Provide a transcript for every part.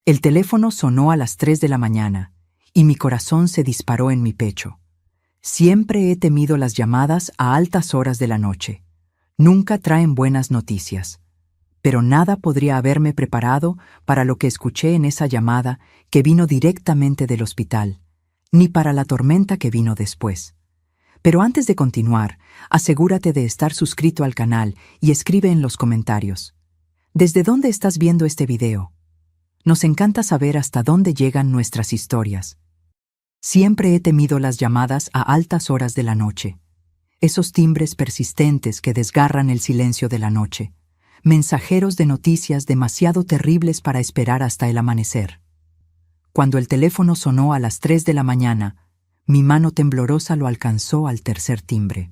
El teléfono sonó a las 3 de la mañana y mi corazón se disparó en mi pecho. Siempre he temido las llamadas a altas horas de la noche. Nunca traen buenas noticias. Pero nada podría haberme preparado para lo que escuché en esa llamada que vino directamente del hospital, ni para la tormenta que vino después. Pero antes de continuar, asegúrate de estar suscrito al canal y escribe en los comentarios. ¿Desde dónde estás viendo este video? Nos encanta saber hasta dónde llegan nuestras historias. Siempre he temido las llamadas a altas horas de la noche. Esos timbres persistentes que desgarran el silencio de la noche. Mensajeros de noticias demasiado terribles para esperar hasta el amanecer. Cuando el teléfono sonó a las 3 de la mañana, mi mano temblorosa lo alcanzó al tercer timbre.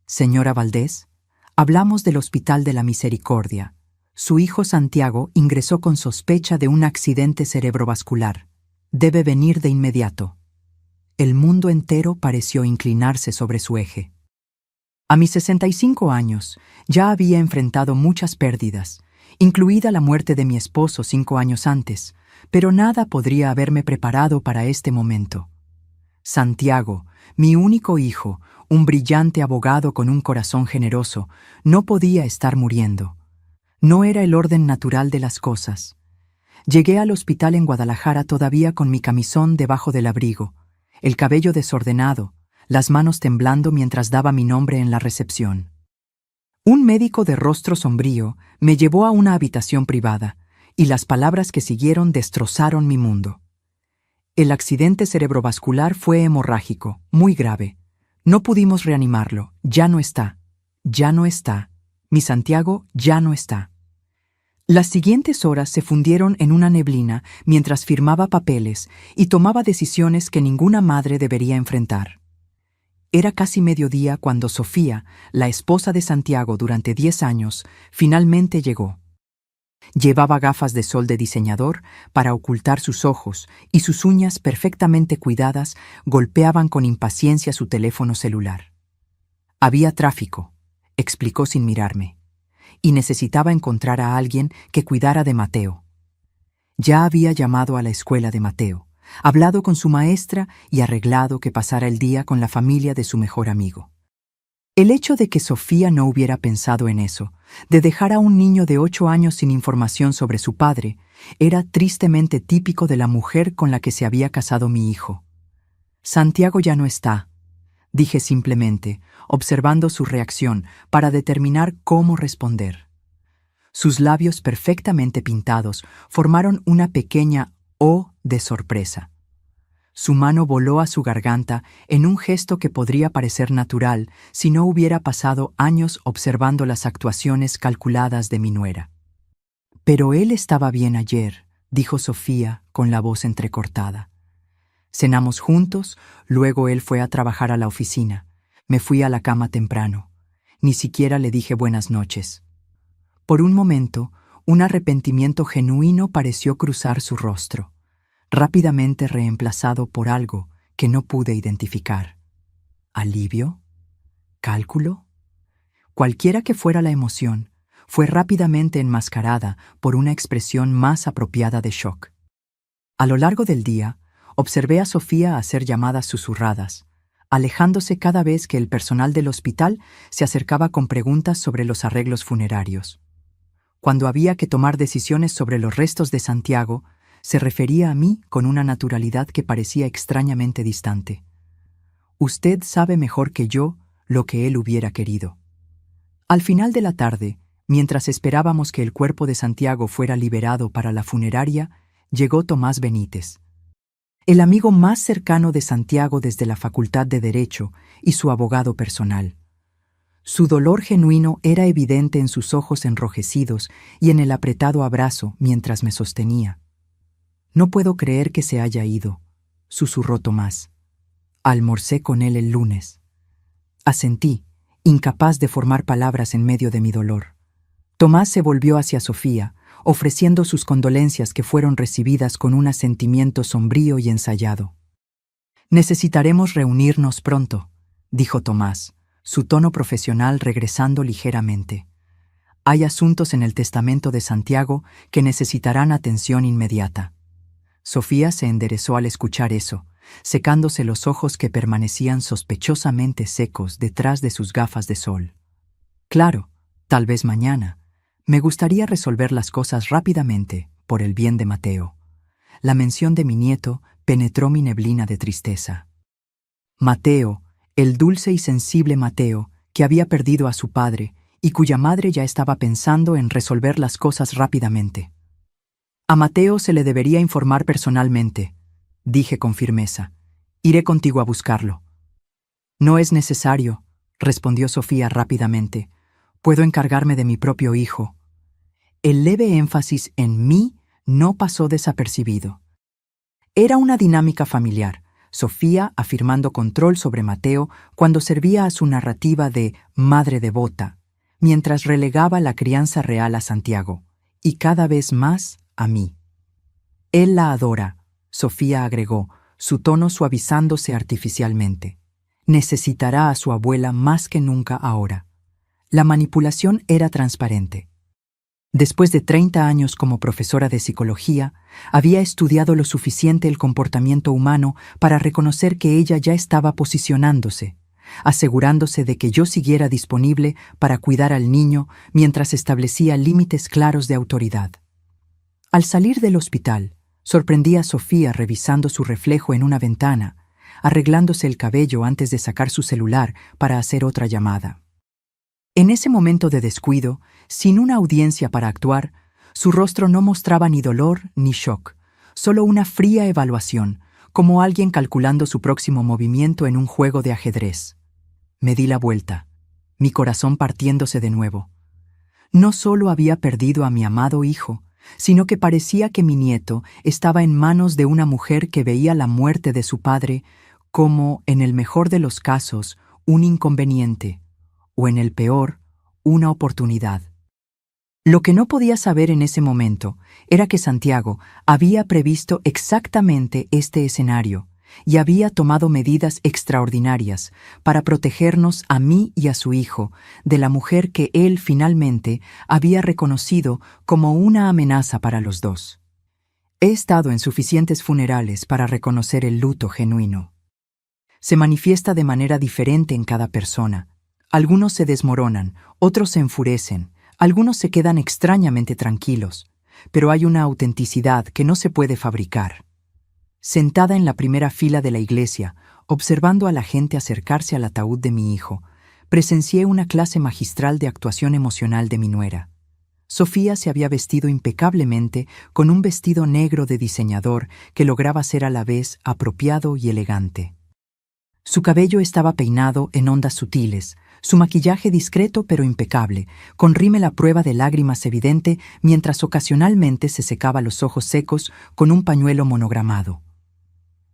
Señora Valdés, hablamos del Hospital de la Misericordia. Su hijo Santiago ingresó con sospecha de un accidente cerebrovascular. Debe venir de inmediato. El mundo entero pareció inclinarse sobre su eje. A mis 65 años, ya había enfrentado muchas pérdidas, incluida la muerte de mi esposo 5 años antes, pero nada podría haberme preparado para este momento. Santiago, mi único hijo, un brillante abogado con un corazón generoso, no podía estar muriendo. No era el orden natural de las cosas. Llegué al hospital en Guadalajara todavía con mi camisón debajo del abrigo, el cabello desordenado, las manos temblando mientras daba mi nombre en la recepción. Un médico de rostro sombrío me llevó a una habitación privada, y las palabras que siguieron destrozaron mi mundo. El accidente cerebrovascular fue hemorrágico, muy grave. No pudimos reanimarlo, ya no está. Ya no está. Mi Santiago ya no está. Las siguientes horas se fundieron en una neblina mientras firmaba papeles y tomaba decisiones que ninguna madre debería enfrentar. Era casi mediodía cuando Sofía, la esposa de Santiago durante 10 años, finalmente llegó. Llevaba gafas de sol de diseñador para ocultar sus ojos y sus uñas perfectamente cuidadas golpeaban con impaciencia su teléfono celular. Había tráfico, explicó sin mirarme, y necesitaba encontrar a alguien que cuidara de Mateo. Ya había llamado a la escuela de Mateo, hablado con su maestra y arreglado que pasara el día con la familia de su mejor amigo. El hecho de que Sofía no hubiera pensado en eso, de dejar a un niño de 8 años sin información sobre su padre, era tristemente típico de la mujer con la que se había casado mi hijo. Santiago ya no está, dije simplemente, observando su reacción para determinar cómo responder. Sus labios perfectamente pintados formaron una pequeña O de sorpresa. Su mano voló a su garganta en un gesto que podría parecer natural si no hubiera pasado años observando las actuaciones calculadas de mi nuera. Pero él estaba bien ayer, dijo Sofía con la voz entrecortada. Cenamos juntos, luego él fue a trabajar a la oficina. Me fui a la cama temprano. Ni siquiera le dije buenas noches. Por un momento, un arrepentimiento genuino pareció cruzar su rostro, rápidamente reemplazado por algo que no pude identificar. ¿Alivio? ¿Cálculo? Cualquiera que fuera la emoción, fue rápidamente enmascarada por una expresión más apropiada de shock. A lo largo del día, observé a Sofía hacer llamadas susurradas, alejándose cada vez que el personal del hospital se acercaba con preguntas sobre los arreglos funerarios. Cuando había que tomar decisiones sobre los restos de Santiago, se refería a mí con una naturalidad que parecía extrañamente distante. Usted sabe mejor que yo lo que él hubiera querido. Al final de la tarde, mientras esperábamos que el cuerpo de Santiago fuera liberado para la funeraria, llegó Tomás Benítez, el amigo más cercano de Santiago desde la Facultad de Derecho y su abogado personal. Su dolor genuino era evidente en sus ojos enrojecidos y en el apretado abrazo mientras me sostenía. No puedo creer que se haya ido, susurró Tomás. Almorcé con él el lunes. Asentí, incapaz de formar palabras en medio de mi dolor. Tomás se volvió hacia Sofía, ofreciendo sus condolencias que fueron recibidas con un asentimiento sombrío y ensayado. Necesitaremos reunirnos pronto, dijo Tomás, su tono profesional regresando ligeramente. Hay asuntos en el testamento de Santiago que necesitarán atención inmediata. Sofía se enderezó al escuchar eso, secándose los ojos que permanecían sospechosamente secos detrás de sus gafas de sol. Claro, tal vez mañana. Me gustaría resolver las cosas rápidamente, por el bien de Mateo. La mención de mi nieto penetró mi neblina de tristeza. Mateo, el dulce y sensible Mateo, que había perdido a su padre y cuya madre ya estaba pensando en resolver las cosas rápidamente. A Mateo se le debería informar personalmente, dije con firmeza. Iré contigo a buscarlo. No es necesario, respondió Sofía rápidamente. Puedo encargarme de mi propio hijo. El leve énfasis en mí no pasó desapercibido. Era una dinámica familiar, Sofía afirmando control sobre Mateo cuando servía a su narrativa de madre devota, mientras relegaba la crianza real a Santiago, y cada vez más a mí. Él la adora, Sofía agregó, su tono suavizándose artificialmente. Necesitará a su abuela más que nunca ahora. La manipulación era transparente. Después de 30 años como profesora de psicología, había estudiado lo suficiente el comportamiento humano para reconocer que ella ya estaba posicionándose, asegurándose de que yo siguiera disponible para cuidar al niño mientras establecía límites claros de autoridad. Al salir del hospital, sorprendí a Sofía revisando su reflejo en una ventana, arreglándose el cabello antes de sacar su celular para hacer otra llamada. En ese momento de descuido, sin una audiencia para actuar, su rostro no mostraba ni dolor ni shock, solo una fría evaluación, como alguien calculando su próximo movimiento en un juego de ajedrez. Me di la vuelta, mi corazón partiéndose de nuevo. No solo había perdido a mi amado hijo, sino que parecía que mi nieto estaba en manos de una mujer que veía la muerte de su padre como, en el mejor de los casos, un inconveniente, o en el peor, una oportunidad. Lo que no podía saber en ese momento era que Santiago había previsto exactamente este escenario y había tomado medidas extraordinarias para protegernos a mí y a su hijo de la mujer que él finalmente había reconocido como una amenaza para los dos. He estado en suficientes funerales para reconocer el luto genuino. Se manifiesta de manera diferente en cada persona. Algunos se desmoronan, otros se enfurecen, algunos se quedan extrañamente tranquilos, pero hay una autenticidad que no se puede fabricar. Sentada en la primera fila de la iglesia, observando a la gente acercarse al ataúd de mi hijo, presencié una clase magistral de actuación emocional de mi nuera. Sofía se había vestido impecablemente con un vestido negro de diseñador que lograba ser a la vez apropiado y elegante. Su cabello estaba peinado en ondas sutiles, su maquillaje discreto pero impecable, con rímel a prueba de lágrimas evidente mientras ocasionalmente se secaba los ojos secos con un pañuelo monogramado.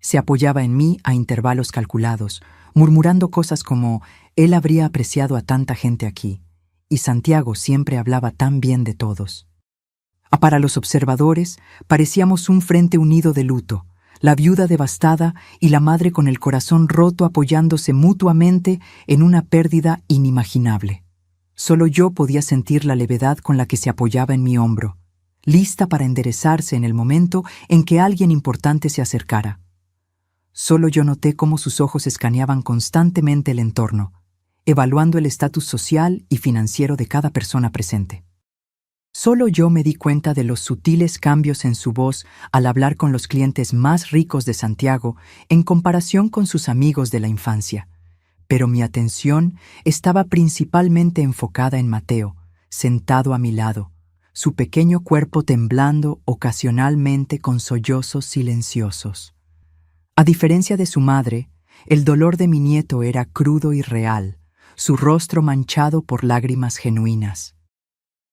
Se apoyaba en mí a intervalos calculados, murmurando cosas como «él habría apreciado a tanta gente aquí», y Santiago siempre hablaba tan bien de todos. Para los observadores parecíamos un frente unido de luto, la viuda devastada y la madre con el corazón roto apoyándose mutuamente en una pérdida inimaginable. Solo yo podía sentir la levedad con la que se apoyaba en mi hombro, lista para enderezarse en el momento en que alguien importante se acercara. Solo yo noté cómo sus ojos escaneaban constantemente el entorno, evaluando el estatus social y financiero de cada persona presente. Solo yo me di cuenta de los sutiles cambios en su voz al hablar con los clientes más ricos de Santiago en comparación con sus amigos de la infancia. Pero mi atención estaba principalmente enfocada en Mateo, sentado a mi lado, su pequeño cuerpo temblando ocasionalmente con sollozos silenciosos. A diferencia de su madre, el dolor de mi nieto era crudo y real, su rostro manchado por lágrimas genuinas.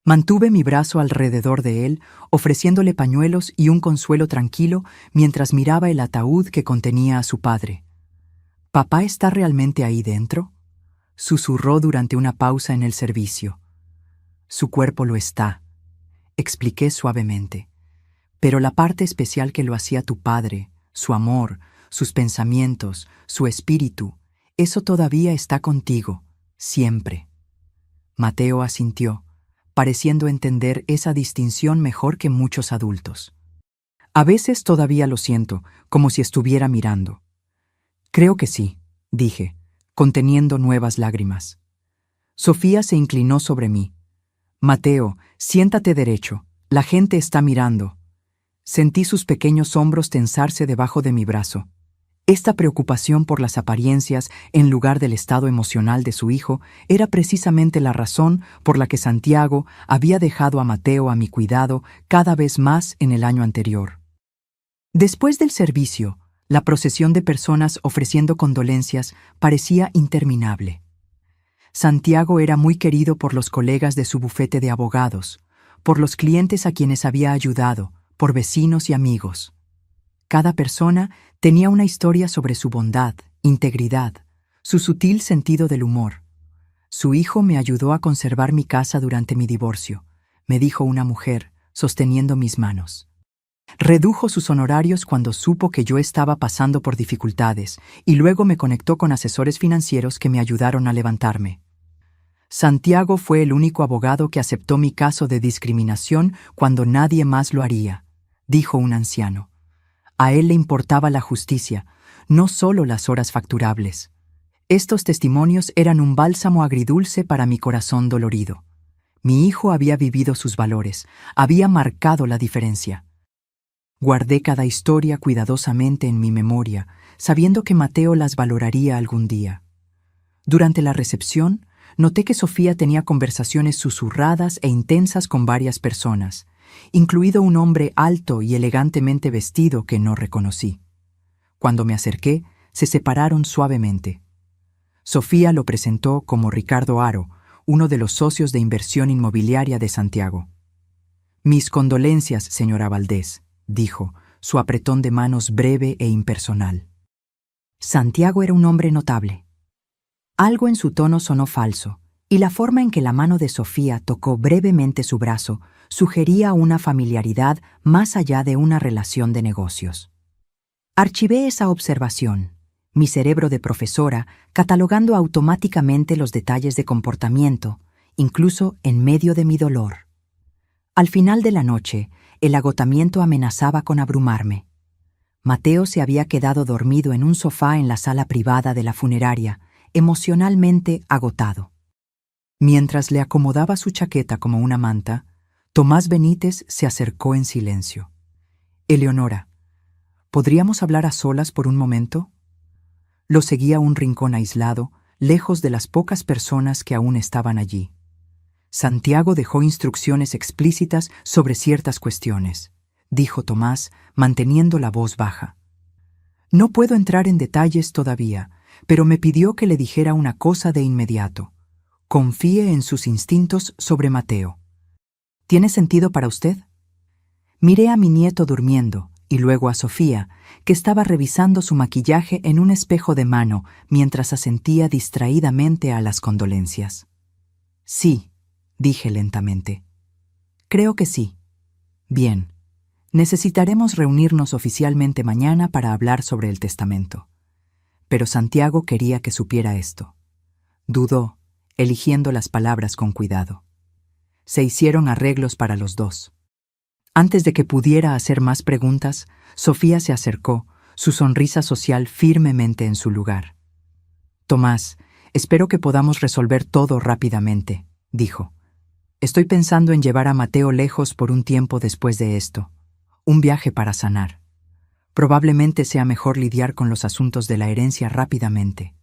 Mantuve mi brazo alrededor de él, ofreciéndole pañuelos y un consuelo tranquilo mientras miraba el ataúd que contenía a su padre. «¿Papá está realmente ahí dentro?», susurró durante una pausa en el servicio. «Su cuerpo lo está», expliqué suavemente. «Pero la parte especial que lo hacía tu padre, su amor, sus pensamientos, su espíritu, eso todavía está contigo, siempre». Mateo asintió, pareciendo entender esa distinción mejor que muchos adultos. A veces todavía lo siento, como si estuviera mirando. Creo que sí, dije, conteniendo nuevas lágrimas. Sofía se inclinó sobre mí. Mateo, siéntate derecho, la gente está mirando. Sentí sus pequeños hombros tensarse debajo de mi brazo. Esta preocupación por las apariencias en lugar del estado emocional de su hijo era precisamente la razón por la que Santiago había dejado a Mateo a mi cuidado cada vez más en el año anterior. Después del servicio, la procesión de personas ofreciendo condolencias parecía interminable. Santiago era muy querido por los colegas de su bufete de abogados, por los clientes a quienes había ayudado, por vecinos y amigos. Cada persona tenía una historia sobre su bondad, integridad, su sutil sentido del humor. Su hijo me ayudó a conservar mi casa durante mi divorcio, me dijo una mujer, sosteniendo mis manos. Redujo sus honorarios cuando supo que yo estaba pasando por dificultades y luego me conectó con asesores financieros que me ayudaron a levantarme. Santiago fue el único abogado que aceptó mi caso de discriminación cuando nadie más lo haría, dijo un anciano. A él le importaba la justicia, no solo las horas facturables. Estos testimonios eran un bálsamo agridulce para mi corazón dolorido. Mi hijo había vivido sus valores, había marcado la diferencia. Guardé cada historia cuidadosamente en mi memoria, sabiendo que Mateo las valoraría algún día. Durante la recepción, noté que Sofía tenía conversaciones susurradas e intensas con varias personas, incluido un hombre alto y elegantemente vestido que no reconocí. Cuando me acerqué, se separaron suavemente. Sofía lo presentó como Ricardo Haro, uno de los socios de inversión inmobiliaria de Santiago. «Mis condolencias, señora Valdés», dijo, su apretón de manos breve e impersonal. Santiago era un hombre notable. Algo en su tono sonó falso, y la forma en que la mano de Sofía tocó brevemente su brazo sugería una familiaridad más allá de una relación de negocios. Archivé esa observación, mi cerebro de profesora catalogando automáticamente los detalles de comportamiento, incluso en medio de mi dolor. Al final de la noche, el agotamiento amenazaba con abrumarme. Mateo se había quedado dormido en un sofá en la sala privada de la funeraria, emocionalmente agotado. Mientras le acomodaba su chaqueta como una manta, Tomás Benítez se acercó en silencio. «Eleonora, ¿podríamos hablar a solas por un momento?» Lo seguía a un rincón aislado, lejos de las pocas personas que aún estaban allí. Santiago dejó instrucciones explícitas sobre ciertas cuestiones, dijo Tomás, manteniendo la voz baja. «No puedo entrar en detalles todavía, pero me pidió que le dijera una cosa de inmediato. Confíe en sus instintos sobre Mateo. ¿Tiene sentido para usted?» Miré a mi nieto durmiendo y luego a Sofía, que estaba revisando su maquillaje en un espejo de mano mientras asentía distraídamente a las condolencias. «Sí», dije lentamente. «Creo que sí. Bien. Necesitaremos reunirnos oficialmente mañana para hablar sobre el testamento». Pero Santiago quería que supiera esto. Dudó, eligiendo las palabras con cuidado. Se hicieron arreglos para los dos. Antes de que pudiera hacer más preguntas, Sofía se acercó, su sonrisa social firmemente en su lugar. «Tomás, espero que podamos resolver todo rápidamente», dijo. «Estoy pensando en llevar a Mateo lejos por un tiempo después de esto. Un viaje para sanar. Probablemente sea mejor lidiar con los asuntos de la herencia rápidamente».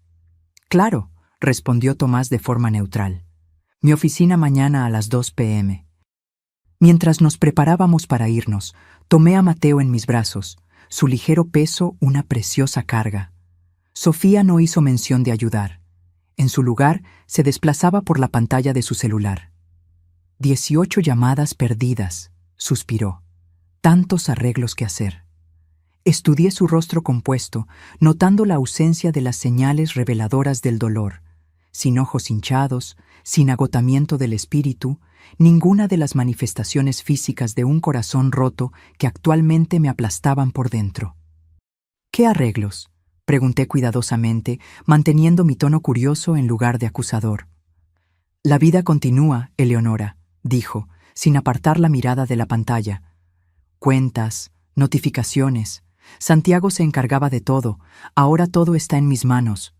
«Claro», respondió Tomás de forma neutral. «Mi oficina mañana a las 2 p.m». Mientras nos preparábamos para irnos, tomé a Mateo en mis brazos, su ligero peso una preciosa carga. Sofía no hizo mención de ayudar. En su lugar, se desplazaba por la pantalla de su celular. 18 llamadas perdidas, suspiró. Tantos arreglos que hacer. Estudié su rostro compuesto, notando la ausencia de las señales reveladoras del dolor. Sin ojos hinchados, sin agotamiento del espíritu, ninguna de las manifestaciones físicas de un corazón roto que actualmente me aplastaban por dentro. «¿Qué arreglos?», pregunté cuidadosamente, manteniendo mi tono curioso en lugar de acusador. «La vida continúa, Eleonora», dijo, sin apartar la mirada de la pantalla. Cuentas, notificaciones. Santiago se encargaba de todo. Ahora todo está en mis manos.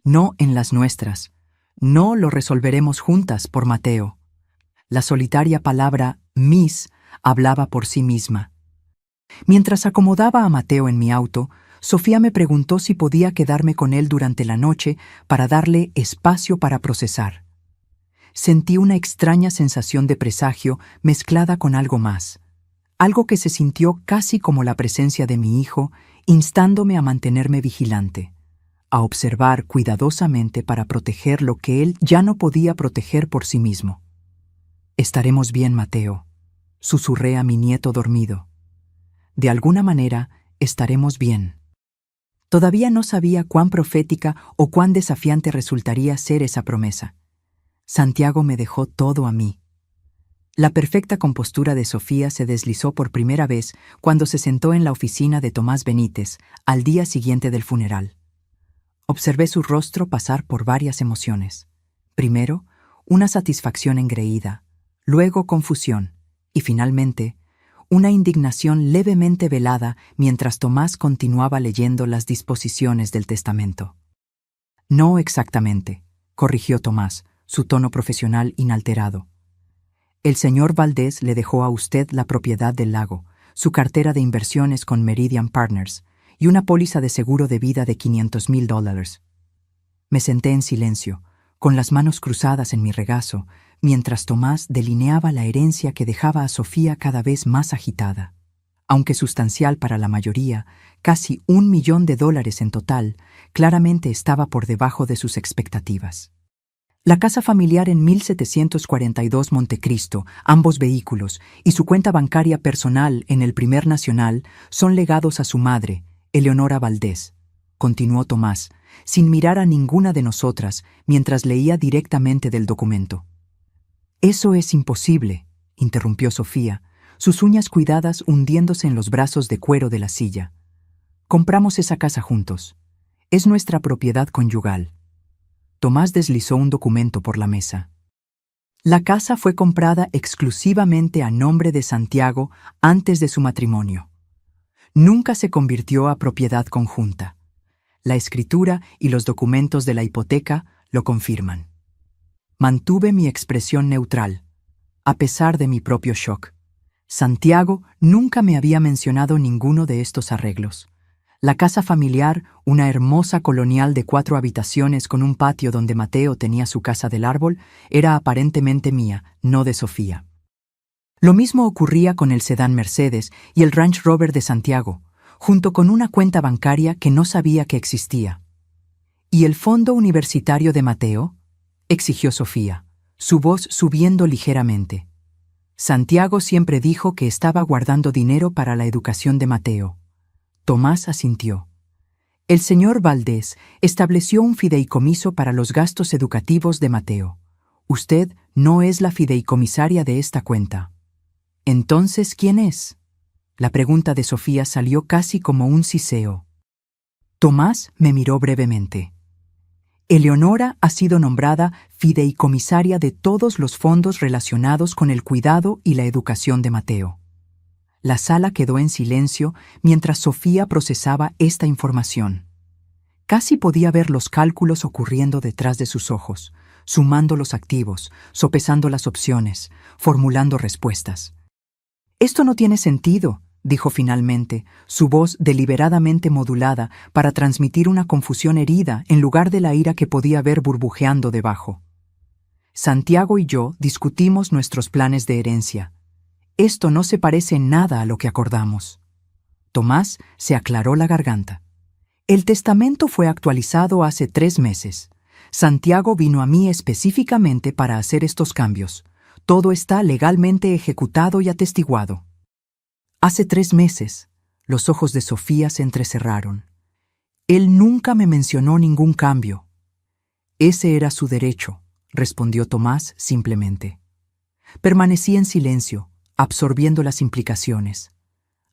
No en las nuestras. No lo resolveremos juntas por Mateo. La solitaria palabra «mis» hablaba por sí misma. Mientras acomodaba a Mateo en mi auto, Sofía me preguntó si podía quedarme con él durante la noche para darle espacio para procesar. Sentí una extraña sensación de presagio mezclada con algo más, algo que se sintió casi como la presencia de mi hijo, instándome a mantenerme vigilante, a observar cuidadosamente para proteger lo que él ya no podía proteger por sí mismo. «Estaremos bien, Mateo», susurré a mi nieto dormido. «De alguna manera, estaremos bien». Todavía no sabía cuán profética o cuán desafiante resultaría ser esa promesa. Santiago me dejó todo a mí. La perfecta compostura de Sofía se deslizó por primera vez cuando se sentó en la oficina de Tomás Benítez al día siguiente del funeral. Observé su rostro pasar por varias emociones. Primero, una satisfacción engreída, luego confusión y finalmente, una indignación levemente velada mientras Tomás continuaba leyendo las disposiciones del testamento. «No exactamente», corrigió Tomás, su tono profesional inalterado. «El señor Valdés le dejó a usted la propiedad del lago, su cartera de inversiones con Meridian Partners y una póliza de seguro de vida de $500,000. Me senté en silencio, con las manos cruzadas en mi regazo, mientras Tomás delineaba la herencia que dejaba a Sofía cada vez más agitada. Aunque sustancial para la mayoría, casi $1,000,000 en total, claramente estaba por debajo de sus expectativas. La casa familiar en 1742 Montecristo, ambos vehículos, y su cuenta bancaria personal en el Primer Nacional son legados a su madre, Eleonora Valdés, continuó Tomás, sin mirar a ninguna de nosotras mientras leía directamente del documento. «Eso es imposible», interrumpió Sofía, sus uñas cuidadas hundiéndose en los brazos de cuero de la silla. «Compramos esa casa juntos. Es nuestra propiedad conyugal». Tomás deslizó un documento por la mesa. La casa fue comprada exclusivamente a nombre de Santiago antes de su matrimonio. Nunca se convirtió a propiedad conjunta. La escritura y los documentos de la hipoteca lo confirman. Mantuve mi expresión neutral, a pesar de mi propio shock. Santiago nunca me había mencionado ninguno de estos arreglos. La casa familiar, una hermosa colonial de 4 habitaciones con un patio donde Mateo tenía su casa del árbol, era aparentemente mía, no de Sofía. Lo mismo ocurría con el sedán Mercedes y el Range Rover de Santiago, junto con una cuenta bancaria que no sabía que existía. ¿Y el fondo universitario de Mateo?, exigió Sofía, su voz subiendo ligeramente. Santiago siempre dijo que estaba guardando dinero para la educación de Mateo. Tomás asintió. El señor Valdés estableció un fideicomiso para los gastos educativos de Mateo. Usted no es la fideicomisaria de esta cuenta. ¿Entonces quién es? La pregunta de Sofía salió casi como un siseo. Tomás me miró brevemente. Eleonora ha sido nombrada fideicomisaria de todos los fondos relacionados con el cuidado y la educación de Mateo. La sala quedó en silencio mientras Sofía procesaba esta información. Casi podía ver los cálculos ocurriendo detrás de sus ojos, sumando los activos, sopesando las opciones, formulando respuestas. «Esto no tiene sentido», dijo finalmente, su voz deliberadamente modulada para transmitir una confusión herida en lugar de la ira que podía ver burbujeando debajo. «Santiago y yo discutimos nuestros planes de herencia. Esto no se parece en nada a lo que acordamos». Tomás se aclaró la garganta. «El testamento fue actualizado hace 3 meses. Santiago vino a mí específicamente para hacer estos cambios. Todo está legalmente ejecutado y atestiguado». Hace 3 meses, los ojos de Sofía se entrecerraron. «Él nunca me mencionó ningún cambio». «Ese era su derecho», respondió Tomás simplemente. Permanecí en silencio, absorbiendo las implicaciones.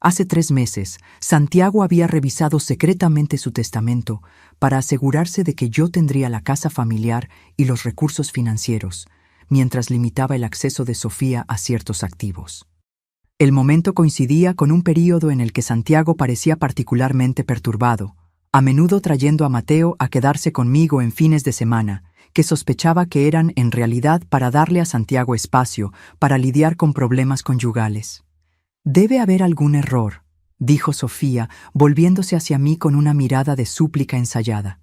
Hace 3 meses, Santiago había revisado secretamente su testamento para asegurarse de que yo tendría la casa familiar y los recursos financieros, mientras limitaba el acceso de Sofía a ciertos activos. El momento coincidía con un período en el que Santiago parecía particularmente perturbado, a menudo trayendo a Mateo a quedarse conmigo en fines de semana, que sospechaba que eran en realidad para darle a Santiago espacio para lidiar con problemas conyugales. «Debe haber algún error», dijo Sofía, volviéndose hacia mí con una mirada de súplica ensayada.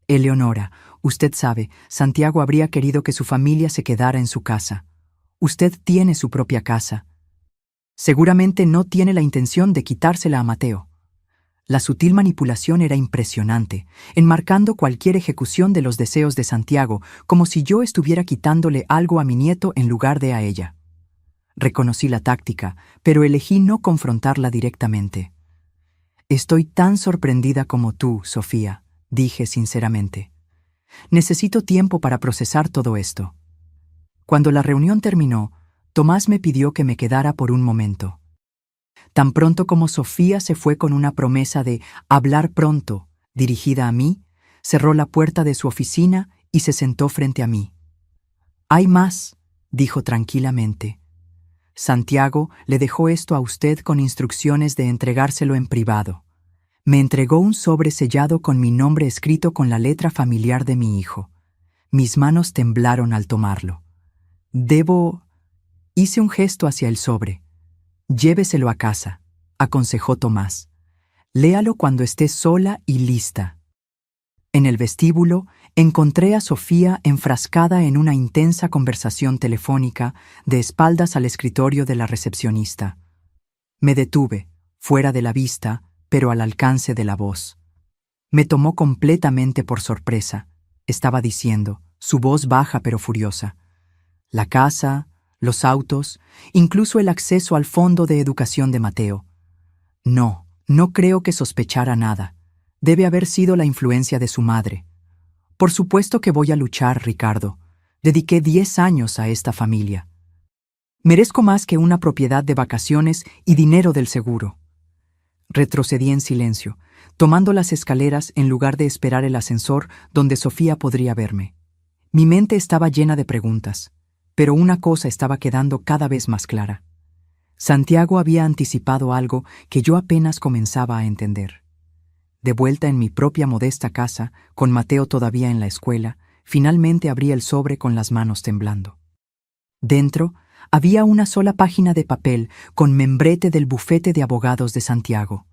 «Eleonora, usted sabe, Santiago habría querido que su familia se quedara en su casa. Usted tiene su propia casa. Seguramente no tiene la intención de quitársela a Mateo». La sutil manipulación era impresionante, enmarcando cualquier ejecución de los deseos de Santiago, como si yo estuviera quitándole algo a mi nieto en lugar de a ella. Reconocí la táctica, pero elegí no confrontarla directamente. «Estoy tan sorprendida como tú, Sofía», dije sinceramente. «Necesito tiempo para procesar todo esto». Cuando la reunión terminó, Tomás me pidió que me quedara por un momento. Tan pronto como Sofía se fue con una promesa de hablar pronto, dirigida a mí, cerró la puerta de su oficina y se sentó frente a mí. «Hay más», dijo tranquilamente. «Santiago le dejó esto a usted con instrucciones de entregárselo en privado. Me entregó un sobre sellado con mi nombre escrito con la letra familiar de mi hijo. Mis manos temblaron al tomarlo. Hice un gesto hacia el sobre. «Lléveselo a casa», aconsejó Tomás. «Léalo cuando esté sola y lista». En el vestíbulo encontré a Sofía enfrascada en una intensa conversación telefónica, de espaldas al escritorio de la recepcionista. Me detuve, fuera de la vista, pero al alcance de la voz. Me tomó completamente por sorpresa. Estaba diciendo, su voz baja pero furiosa: «La casa, los autos, incluso el acceso al fondo de educación de Mateo. No creo que sospechara nada. Debe haber sido la influencia de su madre. Por supuesto que voy a luchar, Ricardo. Dediqué 10 años a esta familia. Merezco más que una propiedad de vacaciones y dinero del seguro». Retrocedí en silencio, tomando las escaleras en lugar de esperar el ascensor donde Sofía podría verme. Mi mente estaba llena de preguntas, pero una cosa estaba quedando cada vez más clara. Santiago había anticipado algo que yo apenas comenzaba a entender. De vuelta en mi propia modesta casa, con Mateo todavía en la escuela, finalmente abrí el sobre con las manos temblando. Dentro había una sola página de papel con membrete del bufete de abogados de Santiago.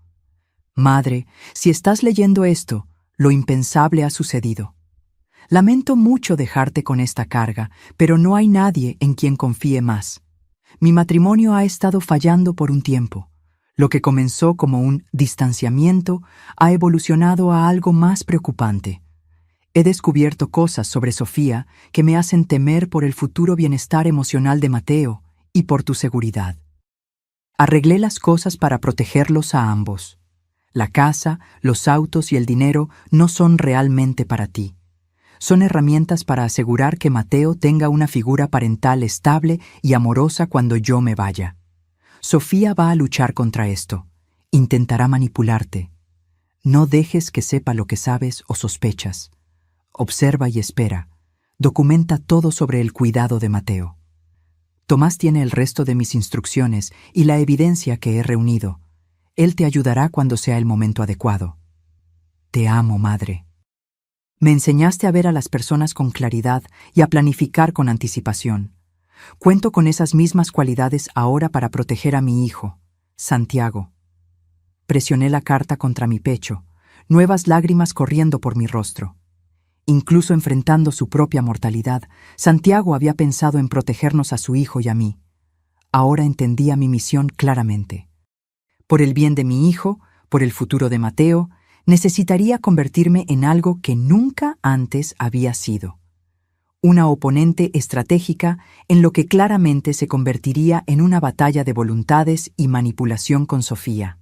«Madre, si estás leyendo esto, lo impensable ha sucedido. Lamento mucho dejarte con esta carga, pero no hay nadie en quien confíe más. Mi matrimonio ha estado fallando por un tiempo. Lo que comenzó como un distanciamiento ha evolucionado a algo más preocupante. He descubierto cosas sobre Sofía que me hacen temer por el futuro bienestar emocional de Mateo y por tu seguridad. Arreglé las cosas para protegerlos a ambos. La casa, los autos y el dinero no son realmente para ti. Son herramientas para asegurar que Mateo tenga una figura parental estable y amorosa cuando yo me vaya. Sofía va a luchar contra esto. Intentará manipularte. No dejes que sepa lo que sabes o sospechas. Observa y espera. Documenta todo sobre el cuidado de Mateo. Tomás tiene el resto de mis instrucciones y la evidencia que he reunido. Él te ayudará cuando sea el momento adecuado. Te amo, madre. Me enseñaste a ver a las personas con claridad y a planificar con anticipación. Cuento con esas mismas cualidades ahora para proteger a mi hijo, Santiago». Presioné la carta contra mi pecho, nuevas lágrimas corriendo por mi rostro. Incluso enfrentando su propia mortalidad, Santiago había pensado en protegernos a su hijo y a mí. Ahora entendía mi misión claramente. Por el bien de mi hijo, por el futuro de Mateo, necesitaría convertirme en algo que nunca antes había sido. Una oponente estratégica en lo que claramente se convertiría en una batalla de voluntades y manipulación con Sofía.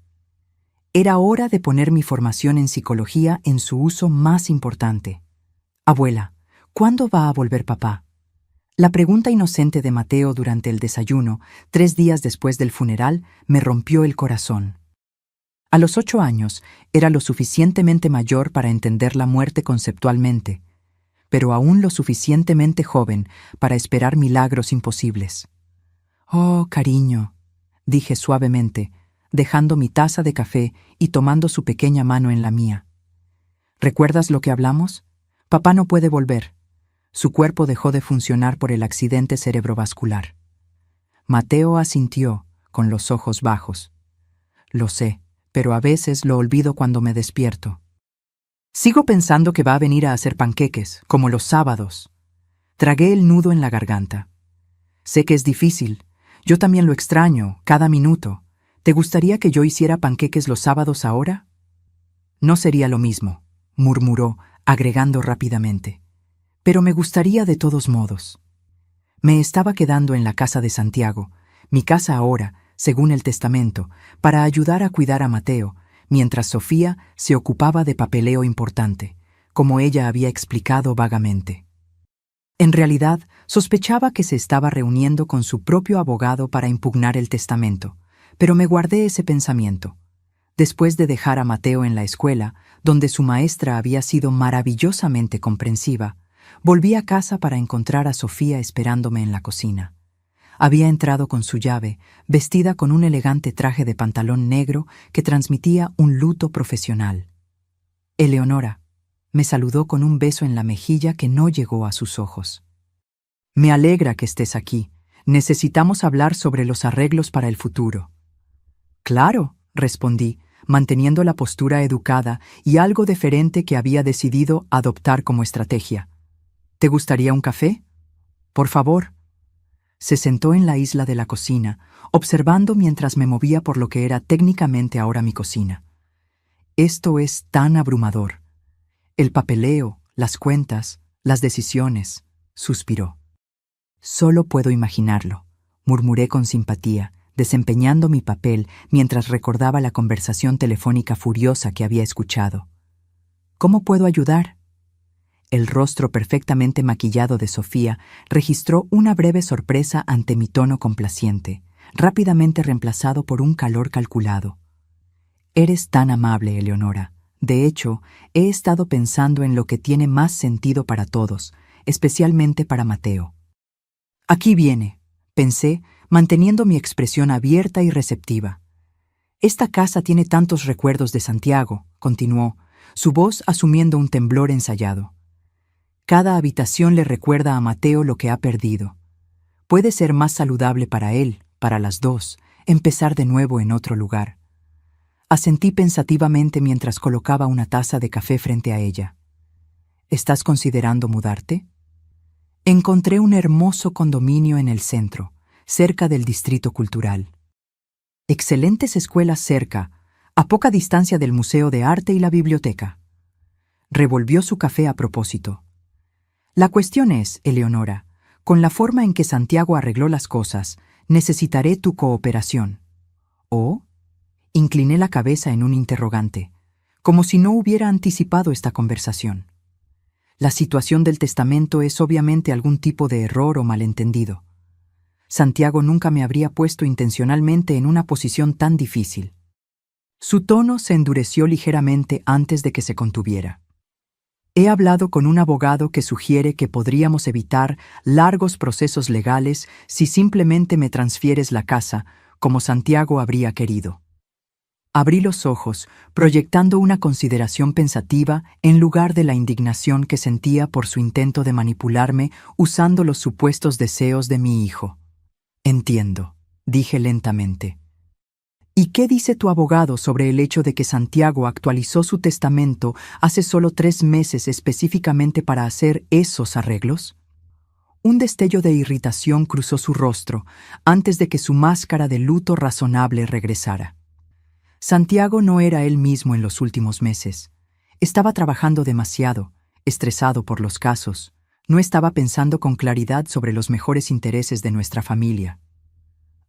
Era hora de poner mi formación en psicología en su uso más importante. «Abuela, ¿cuándo va a volver papá?». La pregunta inocente de Mateo durante el desayuno, 3 días después del funeral, me rompió el corazón. A los 8 años era lo suficientemente mayor para entender la muerte conceptualmente, pero aún lo suficientemente joven para esperar milagros imposibles. «Oh, cariño», dije suavemente, dejando mi taza de café y tomando su pequeña mano en la mía. «¿Recuerdas lo que hablamos? Papá no puede volver. Su cuerpo dejó de funcionar por el accidente cerebrovascular». Mateo asintió, con los ojos bajos. «Lo sé, pero a veces lo olvido cuando me despierto. Sigo pensando que va a venir a hacer panqueques, como los sábados». Tragué el nudo en la garganta. «Sé que es difícil. Yo también lo extraño, cada minuto. ¿Te gustaría que yo hiciera panqueques los sábados ahora?» «No sería lo mismo», murmuró, agregando rápidamente. «Pero me gustaría de todos modos». Me estaba quedando en la casa de Santiago, mi casa ahora, según el testamento, para ayudar a cuidar a Mateo, mientras Sofía se ocupaba de papeleo importante, como ella había explicado vagamente. En realidad, sospechaba que se estaba reuniendo con su propio abogado para impugnar el testamento, pero me guardé ese pensamiento. Después de dejar a Mateo en la escuela, donde su maestra había sido maravillosamente comprensiva, volví a casa para encontrar a Sofía esperándome en la cocina. Había entrado con su llave, vestida con un elegante traje de pantalón negro que transmitía un luto profesional. «Eleonora», me saludó con un beso en la mejilla que no llegó a sus ojos. «Me alegra que estés aquí. Necesitamos hablar sobre los arreglos para el futuro». «Claro», respondí, manteniendo la postura educada y algo deferente que había decidido adoptar como estrategia. «¿Te gustaría un café? Por favor». Se sentó en la isla de la cocina, observando mientras me movía por lo que era técnicamente ahora mi cocina. «Esto es tan abrumador. El papeleo, las cuentas, las decisiones», suspiró. «Solo puedo imaginarlo», murmuré con simpatía, desempeñando mi papel mientras recordaba la conversación telefónica furiosa que había escuchado. «¿Cómo puedo ayudar?» El rostro perfectamente maquillado de Sofía registró una breve sorpresa ante mi tono complaciente, rápidamente reemplazado por un calor calculado. «Eres tan amable, Eleonora. De hecho, he estado pensando en lo que tiene más sentido para todos, especialmente para Mateo». «Aquí viene», pensé, manteniendo mi expresión abierta y receptiva. «Esta casa tiene tantos recuerdos de Santiago», continuó, su voz asumiendo un temblor ensayado. «Cada habitación le recuerda a Mateo lo que ha perdido. Puede ser más saludable para él, para las dos, empezar de nuevo en otro lugar». Asentí pensativamente mientras colocaba una taza de café frente a ella. «¿Estás considerando mudarte?» Encontré un hermoso condominio en el centro, cerca del distrito cultural. Excelentes escuelas cerca, a poca distancia del Museo de Arte y la biblioteca. Revolvió su café a propósito. «La cuestión es, Eleonora, con la forma en que Santiago arregló las cosas, necesitaré tu cooperación». «¿Oh?» Incliné la cabeza en un interrogante, como si no hubiera anticipado esta conversación. La situación del testamento es obviamente algún tipo de error o malentendido. Santiago nunca me habría puesto intencionalmente en una posición tan difícil. Su tono se endureció ligeramente antes de que se contuviera. «He hablado con un abogado que sugiere que podríamos evitar largos procesos legales si simplemente me transfieres la casa, como Santiago habría querido». Abrí los ojos, proyectando una consideración pensativa en lugar de la indignación que sentía por su intento de manipularme usando los supuestos deseos de mi hijo. «Entiendo», dije lentamente. «¿Y qué dice tu abogado sobre el hecho de que Santiago actualizó su testamento hace solo 3 meses específicamente para hacer esos arreglos?» Un destello de irritación cruzó su rostro antes de que su máscara de luto razonable regresara. Santiago no era él mismo en los últimos meses. Estaba trabajando demasiado, estresado por los casos. No estaba pensando con claridad sobre los mejores intereses de nuestra familia.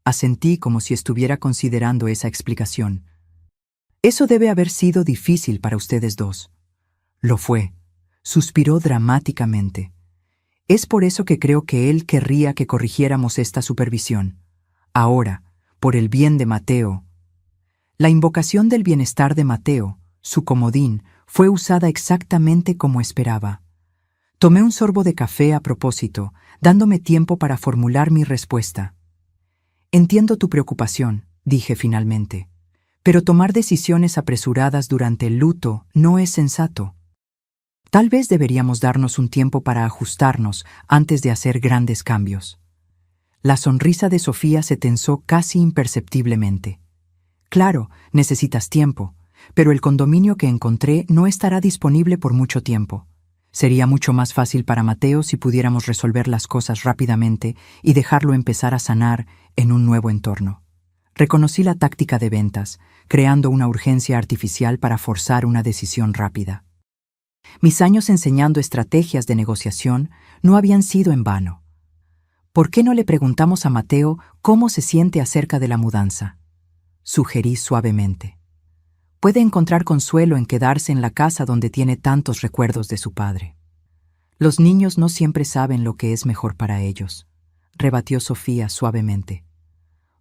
Asentí como si estuviera considerando esa explicación. «Eso debe haber sido difícil para ustedes dos». «Lo fue», suspiró dramáticamente. «Es por eso que creo que él querría que corrigiéramos esta supervisión. Ahora, por el bien de Mateo». La invocación del bienestar de Mateo, su comodín, fue usada exactamente como esperaba. Tomé un sorbo de café a propósito, dándome tiempo para formular mi respuesta. Entiendo tu preocupación, dije finalmente, pero tomar decisiones apresuradas durante el luto no es sensato. Tal vez deberíamos darnos un tiempo para ajustarnos antes de hacer grandes cambios. La sonrisa de Sofía se tensó casi imperceptiblemente. Claro, necesitas tiempo, pero el condominio que encontré no estará disponible por mucho tiempo. Sería mucho más fácil para Mateo si pudiéramos resolver las cosas rápidamente y dejarlo empezar a sanar en un nuevo entorno. Reconocí la táctica de ventas, creando una urgencia artificial para forzar una decisión rápida. Mis años enseñando estrategias de negociación no habían sido en vano. ¿Por qué no le preguntamos a Mateo cómo se siente acerca de la mudanza? Sugerí suavemente. Puede encontrar consuelo en quedarse en la casa donde tiene tantos recuerdos de su padre. Los niños no siempre saben lo que es mejor para ellos, rebatió Sofía suavemente.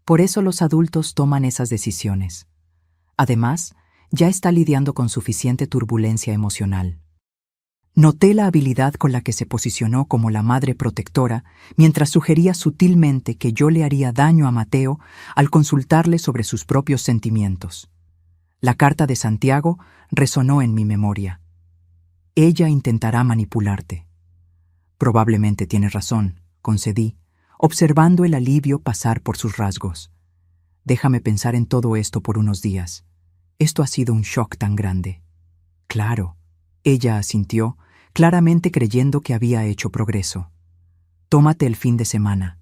Por eso los adultos toman esas decisiones. Además, ya está lidiando con suficiente turbulencia emocional. Noté la habilidad con la que se posicionó como la madre protectora mientras sugería sutilmente que yo le haría daño a Mateo al consultarle sobre sus propios sentimientos. La carta de Santiago resonó en mi memoria. Ella intentará manipularte. Probablemente tienes razón, concedí, observando el alivio pasar por sus rasgos. Déjame pensar en todo esto por unos días. Esto ha sido un shock tan grande. Claro, ella asintió, claramente creyendo que había hecho progreso. Tómate el fin de semana.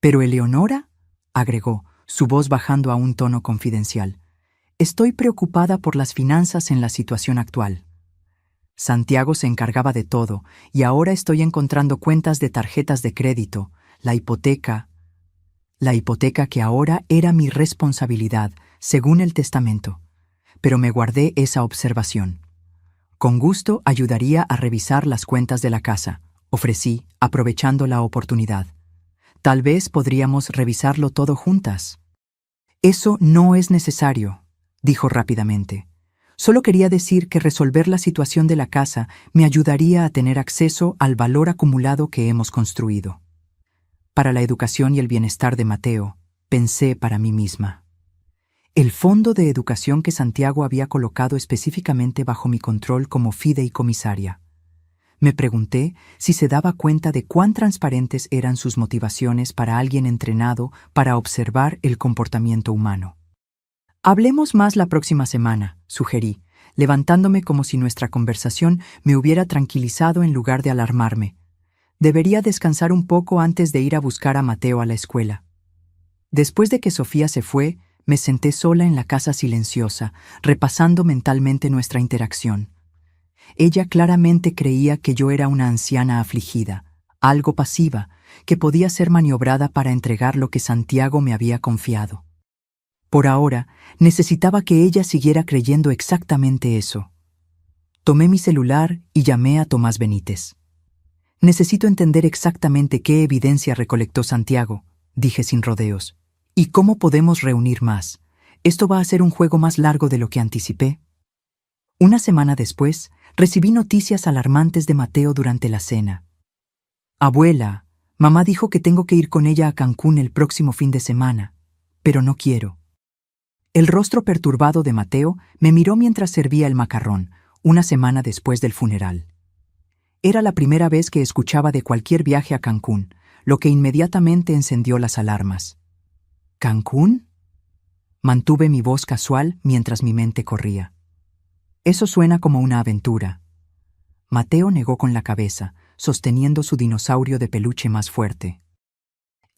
¿Pero Eleonora?, agregó, su voz bajando a un tono confidencial. Estoy preocupada por las finanzas en la situación actual. Santiago se encargaba de todo, y ahora estoy encontrando cuentas de tarjetas de crédito, la hipoteca que ahora era mi responsabilidad, según el testamento. Pero me guardé esa observación. Con gusto ayudaría a revisar las cuentas de la casa, ofrecí, aprovechando la oportunidad. Tal vez podríamos revisarlo todo juntas. Eso no es necesario, dijo rápidamente. Solo quería decir que resolver la situación de la casa me ayudaría a tener acceso al valor acumulado que hemos construido. Para la educación y el bienestar de Mateo, pensé para mí misma. El fondo de educación que Santiago había colocado específicamente bajo mi control como fideicomisaria. Me pregunté si se daba cuenta de cuán transparentes eran sus motivaciones para alguien entrenado para observar el comportamiento humano. Hablemos más la próxima semana, sugerí, levantándome como si nuestra conversación me hubiera tranquilizado en lugar de alarmarme. Debería descansar un poco antes de ir a buscar a Mateo a la escuela. Después de que Sofía se fue, me senté sola en la casa silenciosa, repasando mentalmente nuestra interacción. Ella claramente creía que yo era una anciana afligida, algo pasiva, que podía ser maniobrada para entregar lo que Santiago me había confiado. Por ahora, necesitaba que ella siguiera creyendo exactamente eso. Tomé mi celular y llamé a Tomás Benítez. Necesito entender exactamente qué evidencia recolectó Santiago, dije sin rodeos, y cómo podemos reunir más. Esto va a ser un juego más largo de lo que anticipé. Una semana después, recibí noticias alarmantes de Mateo durante la cena. Abuela, mamá dijo que tengo que ir con ella a Cancún el próximo fin de semana, pero no quiero. El rostro perturbado de Mateo me miró mientras servía el macarrón, una semana después del funeral. Era la primera vez que escuchaba de cualquier viaje a Cancún, lo que inmediatamente encendió las alarmas. ¿Cancún? Mantuve mi voz casual mientras mi mente corría. Eso suena como una aventura. Mateo negó con la cabeza, sosteniendo su dinosaurio de peluche más fuerte.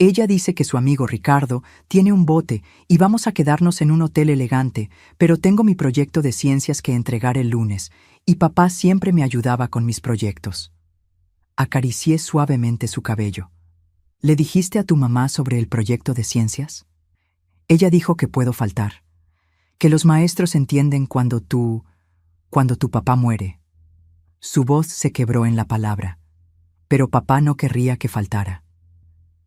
Ella dice que su amigo Ricardo tiene un bote y vamos a quedarnos en un hotel elegante, pero tengo mi proyecto de ciencias que entregar el lunes, y papá siempre me ayudaba con mis proyectos. Acaricié suavemente su cabello. ¿Le dijiste a tu mamá sobre el proyecto de ciencias? Ella dijo que puedo faltar, que los maestros entienden cuando tu papá muere. Su voz se quebró en la palabra, pero papá no querría que faltara.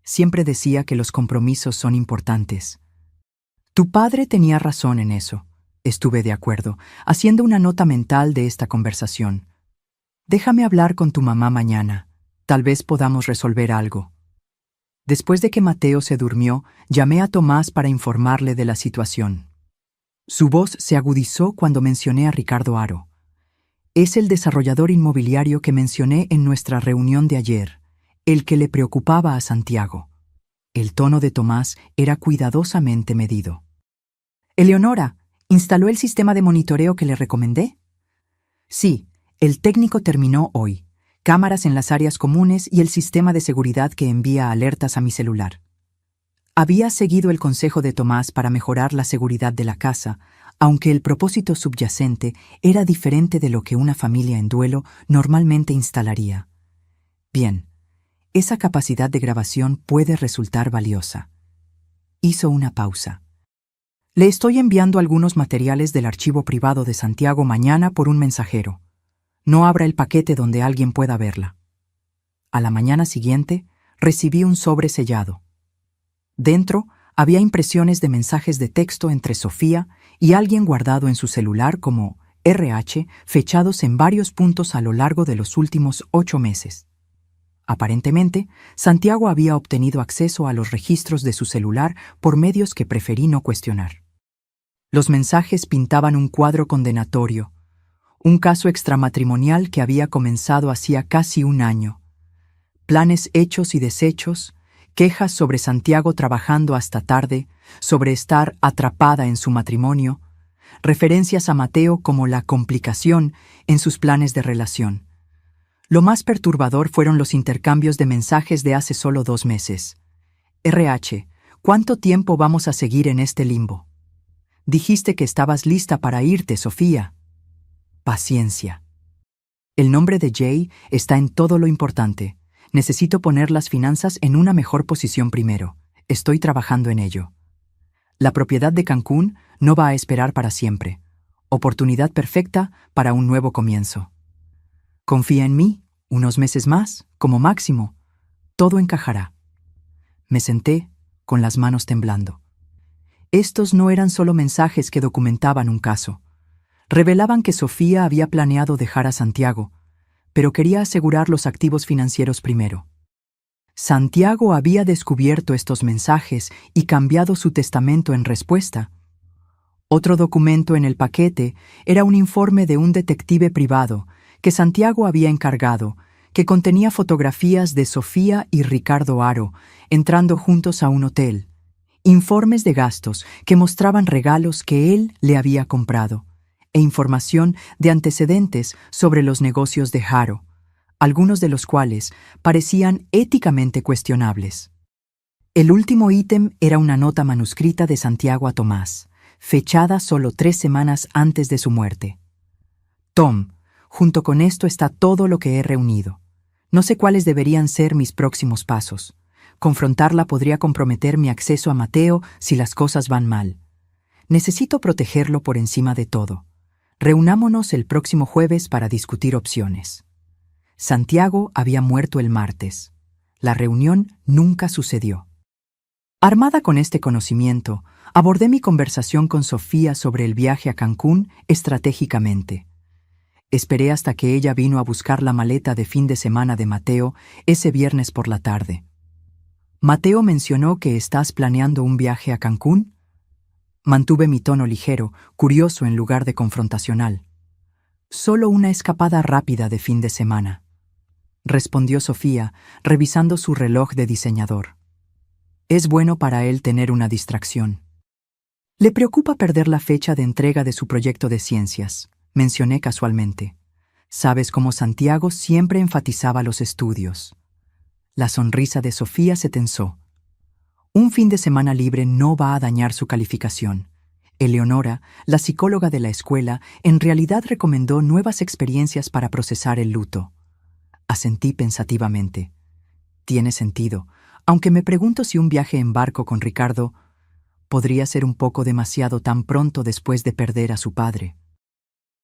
Siempre decía que los compromisos son importantes. Tu padre tenía razón en eso. Estuve de acuerdo, haciendo una nota mental de esta conversación. Déjame hablar con tu mamá mañana. Tal vez podamos resolver algo. Después de que Mateo se durmió, llamé a Tomás para informarle de la situación. Su voz se agudizó cuando mencioné a Ricardo Haro. Es el desarrollador inmobiliario que mencioné en nuestra reunión de ayer, el que le preocupaba a Santiago. El tono de Tomás era cuidadosamente medido. Eleonora, ¿instaló el sistema de monitoreo que le recomendé? Sí, el técnico terminó hoy. Cámaras en las áreas comunes y el sistema de seguridad que envía alertas a mi celular. Había seguido el consejo de Tomás para mejorar la seguridad de la casa, aunque el propósito subyacente era diferente de lo que una familia en duelo normalmente instalaría. Bien, esa capacidad de grabación puede resultar valiosa. Hizo una pausa. Le estoy enviando algunos materiales del archivo privado de Santiago mañana por un mensajero. No abra el paquete donde alguien pueda verla. A la mañana siguiente, recibí un sobre sellado. Dentro había impresiones de mensajes de texto entre Sofía y alguien guardado en su celular como RH, fechados en varios puntos a lo largo de los últimos 8 meses. Aparentemente, Santiago había obtenido acceso a los registros de su celular por medios que preferí no cuestionar. Los mensajes pintaban un cuadro condenatorio, un caso extramatrimonial que había comenzado hacía casi un año. Planes hechos y deshechos, quejas sobre Santiago trabajando hasta tarde, sobre estar atrapada en su matrimonio, referencias a Mateo como la complicación en sus planes de relación. Lo más perturbador fueron los intercambios de mensajes de hace solo 2 meses. RH, ¿cuánto tiempo vamos a seguir en este limbo? Dijiste que estabas lista para irte, Sofía. Paciencia. El nombre de Jay está en todo lo importante. Necesito poner las finanzas en una mejor posición primero. Estoy trabajando en ello. La propiedad de Cancún no va a esperar para siempre. Oportunidad perfecta para un nuevo comienzo. Confía en mí, unos meses más, como máximo. Todo encajará. Me senté, con las manos temblando. Estos no eran solo mensajes que documentaban un caso. Revelaban que Sofía había planeado dejar a Santiago, pero quería asegurar los activos financieros primero. Santiago había descubierto estos mensajes y cambiado su testamento en respuesta. Otro documento en el paquete era un informe de un detective privado que Santiago había encargado, que contenía fotografías de Sofía y Ricardo Haro entrando juntos a un hotel, informes de gastos que mostraban regalos que él le había comprado, e información de antecedentes sobre los negocios de Haro, algunos de los cuales parecían éticamente cuestionables. El último ítem era una nota manuscrita de Santiago a Tomás, fechada solo 3 semanas antes de su muerte. Tom, junto con esto está todo lo que he reunido. No sé cuáles deberían ser mis próximos pasos. Confrontarla podría comprometer mi acceso a Mateo si las cosas van mal. Necesito protegerlo por encima de todo. Reunámonos el próximo jueves para discutir opciones. Santiago había muerto el martes. La reunión nunca sucedió. Armada con este conocimiento, abordé mi conversación con Sofía sobre el viaje a Cancún estratégicamente. Esperé hasta que ella vino a buscar la maleta de fin de semana de Mateo ese viernes por la tarde. Mateo mencionó que estás planeando un viaje a Cancún. Mantuve mi tono ligero, curioso en lugar de confrontacional. Solo una escapada rápida de fin de semana, respondió Sofía, revisando su reloj de diseñador. Es bueno para él tener una distracción. Le preocupa perder la fecha de entrega de su proyecto de ciencias, mencioné casualmente. Sabes cómo Santiago siempre enfatizaba los estudios. La sonrisa de Sofía se tensó. Un fin de semana libre no va a dañar su calificación. Eleonora, la psicóloga de la escuela, en realidad recomendó nuevas experiencias para procesar el luto. Asentí pensativamente. Tiene sentido, aunque me pregunto si un viaje en barco con Ricardo podría ser un poco demasiado tan pronto después de perder a su padre.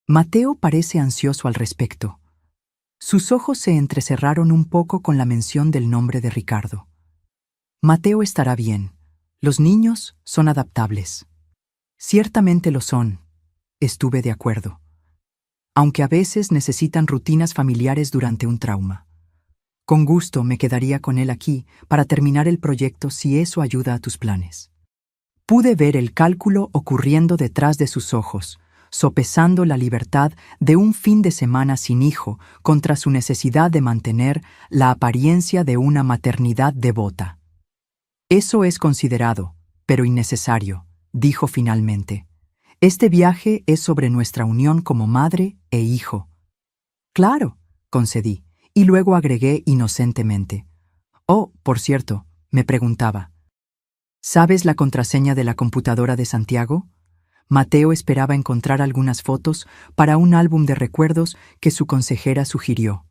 Mateo parece ansioso al respecto. Sus ojos se entrecerraron un poco con la mención del nombre de Ricardo. Mateo estará bien. Los niños son adaptables. Ciertamente lo son. Estuve de acuerdo. aunque a veces necesitan rutinas familiares durante un trauma. Con gusto me quedaría con él aquí para terminar el proyecto si eso ayuda a tus planes. Pude ver el cálculo ocurriendo detrás de sus ojos, sopesando la libertad de un fin de semana sin hijo contra su necesidad de mantener la apariencia de una maternidad devota. Eso es considerado, pero innecesario, dijo finalmente. Este viaje es sobre nuestra unión como madre e hijo. Claro, concedí, y luego agregué inocentemente. Oh, por cierto, me preguntaba. ¿Sabes la contraseña de la computadora de Santiago? Mateo esperaba encontrar algunas fotos para un álbum de recuerdos que su consejera sugirió.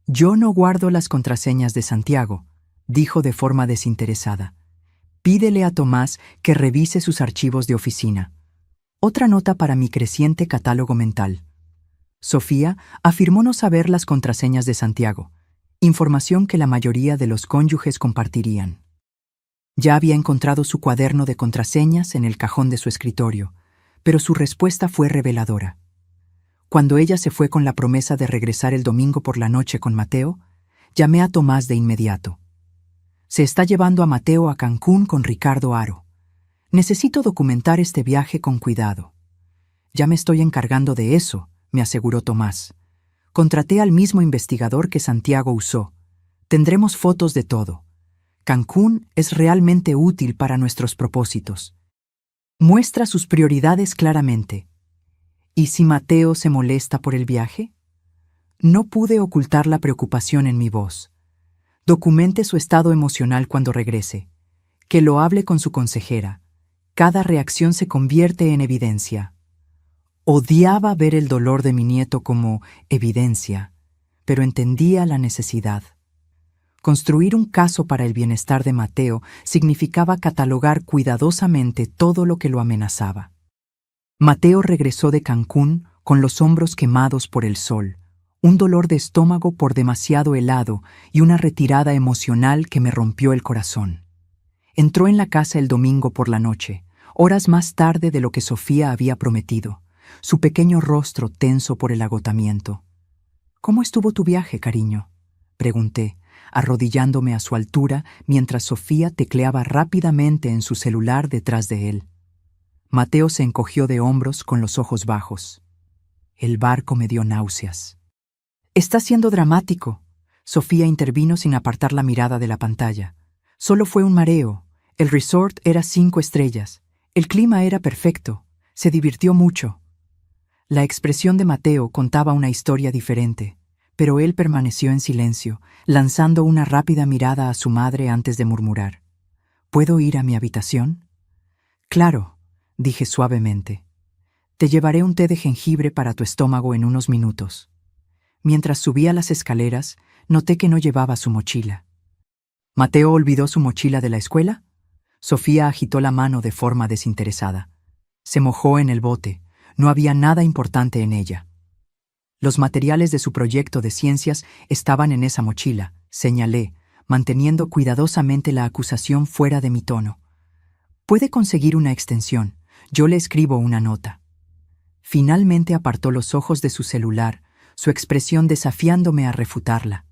Yo no guardo las contraseñas de Santiago, dijo de forma desinteresada. Pídele a Tomás que revise sus archivos de oficina. Otra nota para mi creciente catálogo mental. Sofía afirmó no saber las contraseñas de Santiago, información que la mayoría de los cónyuges compartirían. Ya había encontrado su cuaderno de contraseñas en el cajón de su escritorio, pero su respuesta fue reveladora. Cuando ella se fue con la promesa de regresar el domingo por la noche con Mateo, llamé a Tomás de inmediato. Se está llevando a Mateo a Cancún con Ricardo Haro. Necesito documentar este viaje con cuidado. Ya me estoy encargando de eso, me aseguró Tomás. Contraté al mismo investigador que Santiago usó. Tendremos fotos de todo. Cancún es realmente útil para nuestros propósitos. Muestra sus prioridades claramente. ¿Y si Mateo se molesta por el viaje? No pude ocultar la preocupación en mi voz. Documente su estado emocional cuando regrese. Que lo hable con su consejera. Cada reacción se convierte en evidencia. Odiaba ver el dolor de mi nieto como evidencia, pero entendía la necesidad. Construir un caso para el bienestar de Mateo significaba catalogar cuidadosamente todo lo que lo amenazaba. Mateo regresó de Cancún con los hombros quemados por el sol, un dolor de estómago por demasiado helado y una retirada emocional que me rompió el corazón. Entró en la casa el domingo por la noche, horas más tarde de lo que Sofía había prometido, su pequeño rostro tenso por el agotamiento. «¿Cómo estuvo tu viaje, cariño?», pregunté, arrodillándome a su altura mientras Sofía tecleaba rápidamente en su celular detrás de él. Mateo se encogió de hombros con los ojos bajos. El barco me dio náuseas. «Está siendo dramático», Sofía intervino sin apartar la mirada de la pantalla. «Solo fue un mareo. El resort era 5 estrellas. El clima era perfecto. Se divirtió mucho». La expresión de Mateo contaba una historia diferente, pero él permaneció en silencio, lanzando una rápida mirada a su madre antes de murmurar. «¿Puedo ir a mi habitación?» «Claro», dije suavemente. «Te llevaré un té de jengibre para tu estómago en unos minutos». Mientras subía las escaleras, noté que no llevaba su mochila. ¿Mateo olvidó su mochila de la escuela? Sofía agitó la mano de forma desinteresada. Se mojó en el bote. No había nada importante en ella. Los materiales de su proyecto de ciencias estaban en esa mochila, señalé, manteniendo cuidadosamente la acusación fuera de mi tono. «Puede conseguir una extensión. Yo le escribo una nota». Finalmente apartó los ojos de su celular, su expresión desafiándome a refutarla.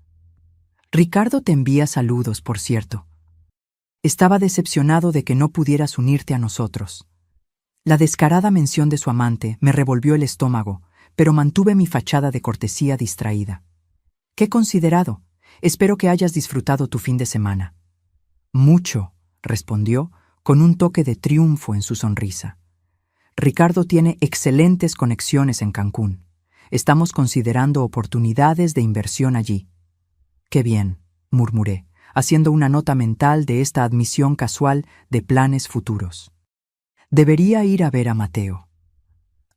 «Ricardo te envía saludos, por cierto». Estaba decepcionado de que no pudieras unirte a nosotros. La descarada mención de su amante me revolvió el estómago, pero mantuve mi fachada de cortesía distraída. «Qué considerado. Espero que hayas disfrutado tu fin de semana». «Mucho», respondió, con un toque de triunfo en su sonrisa. «Ricardo tiene excelentes conexiones en Cancún. Estamos considerando oportunidades de inversión allí». «Qué bien», murmuré, haciendo una nota mental de esta admisión casual de planes futuros. Debería ir a ver a Mateo.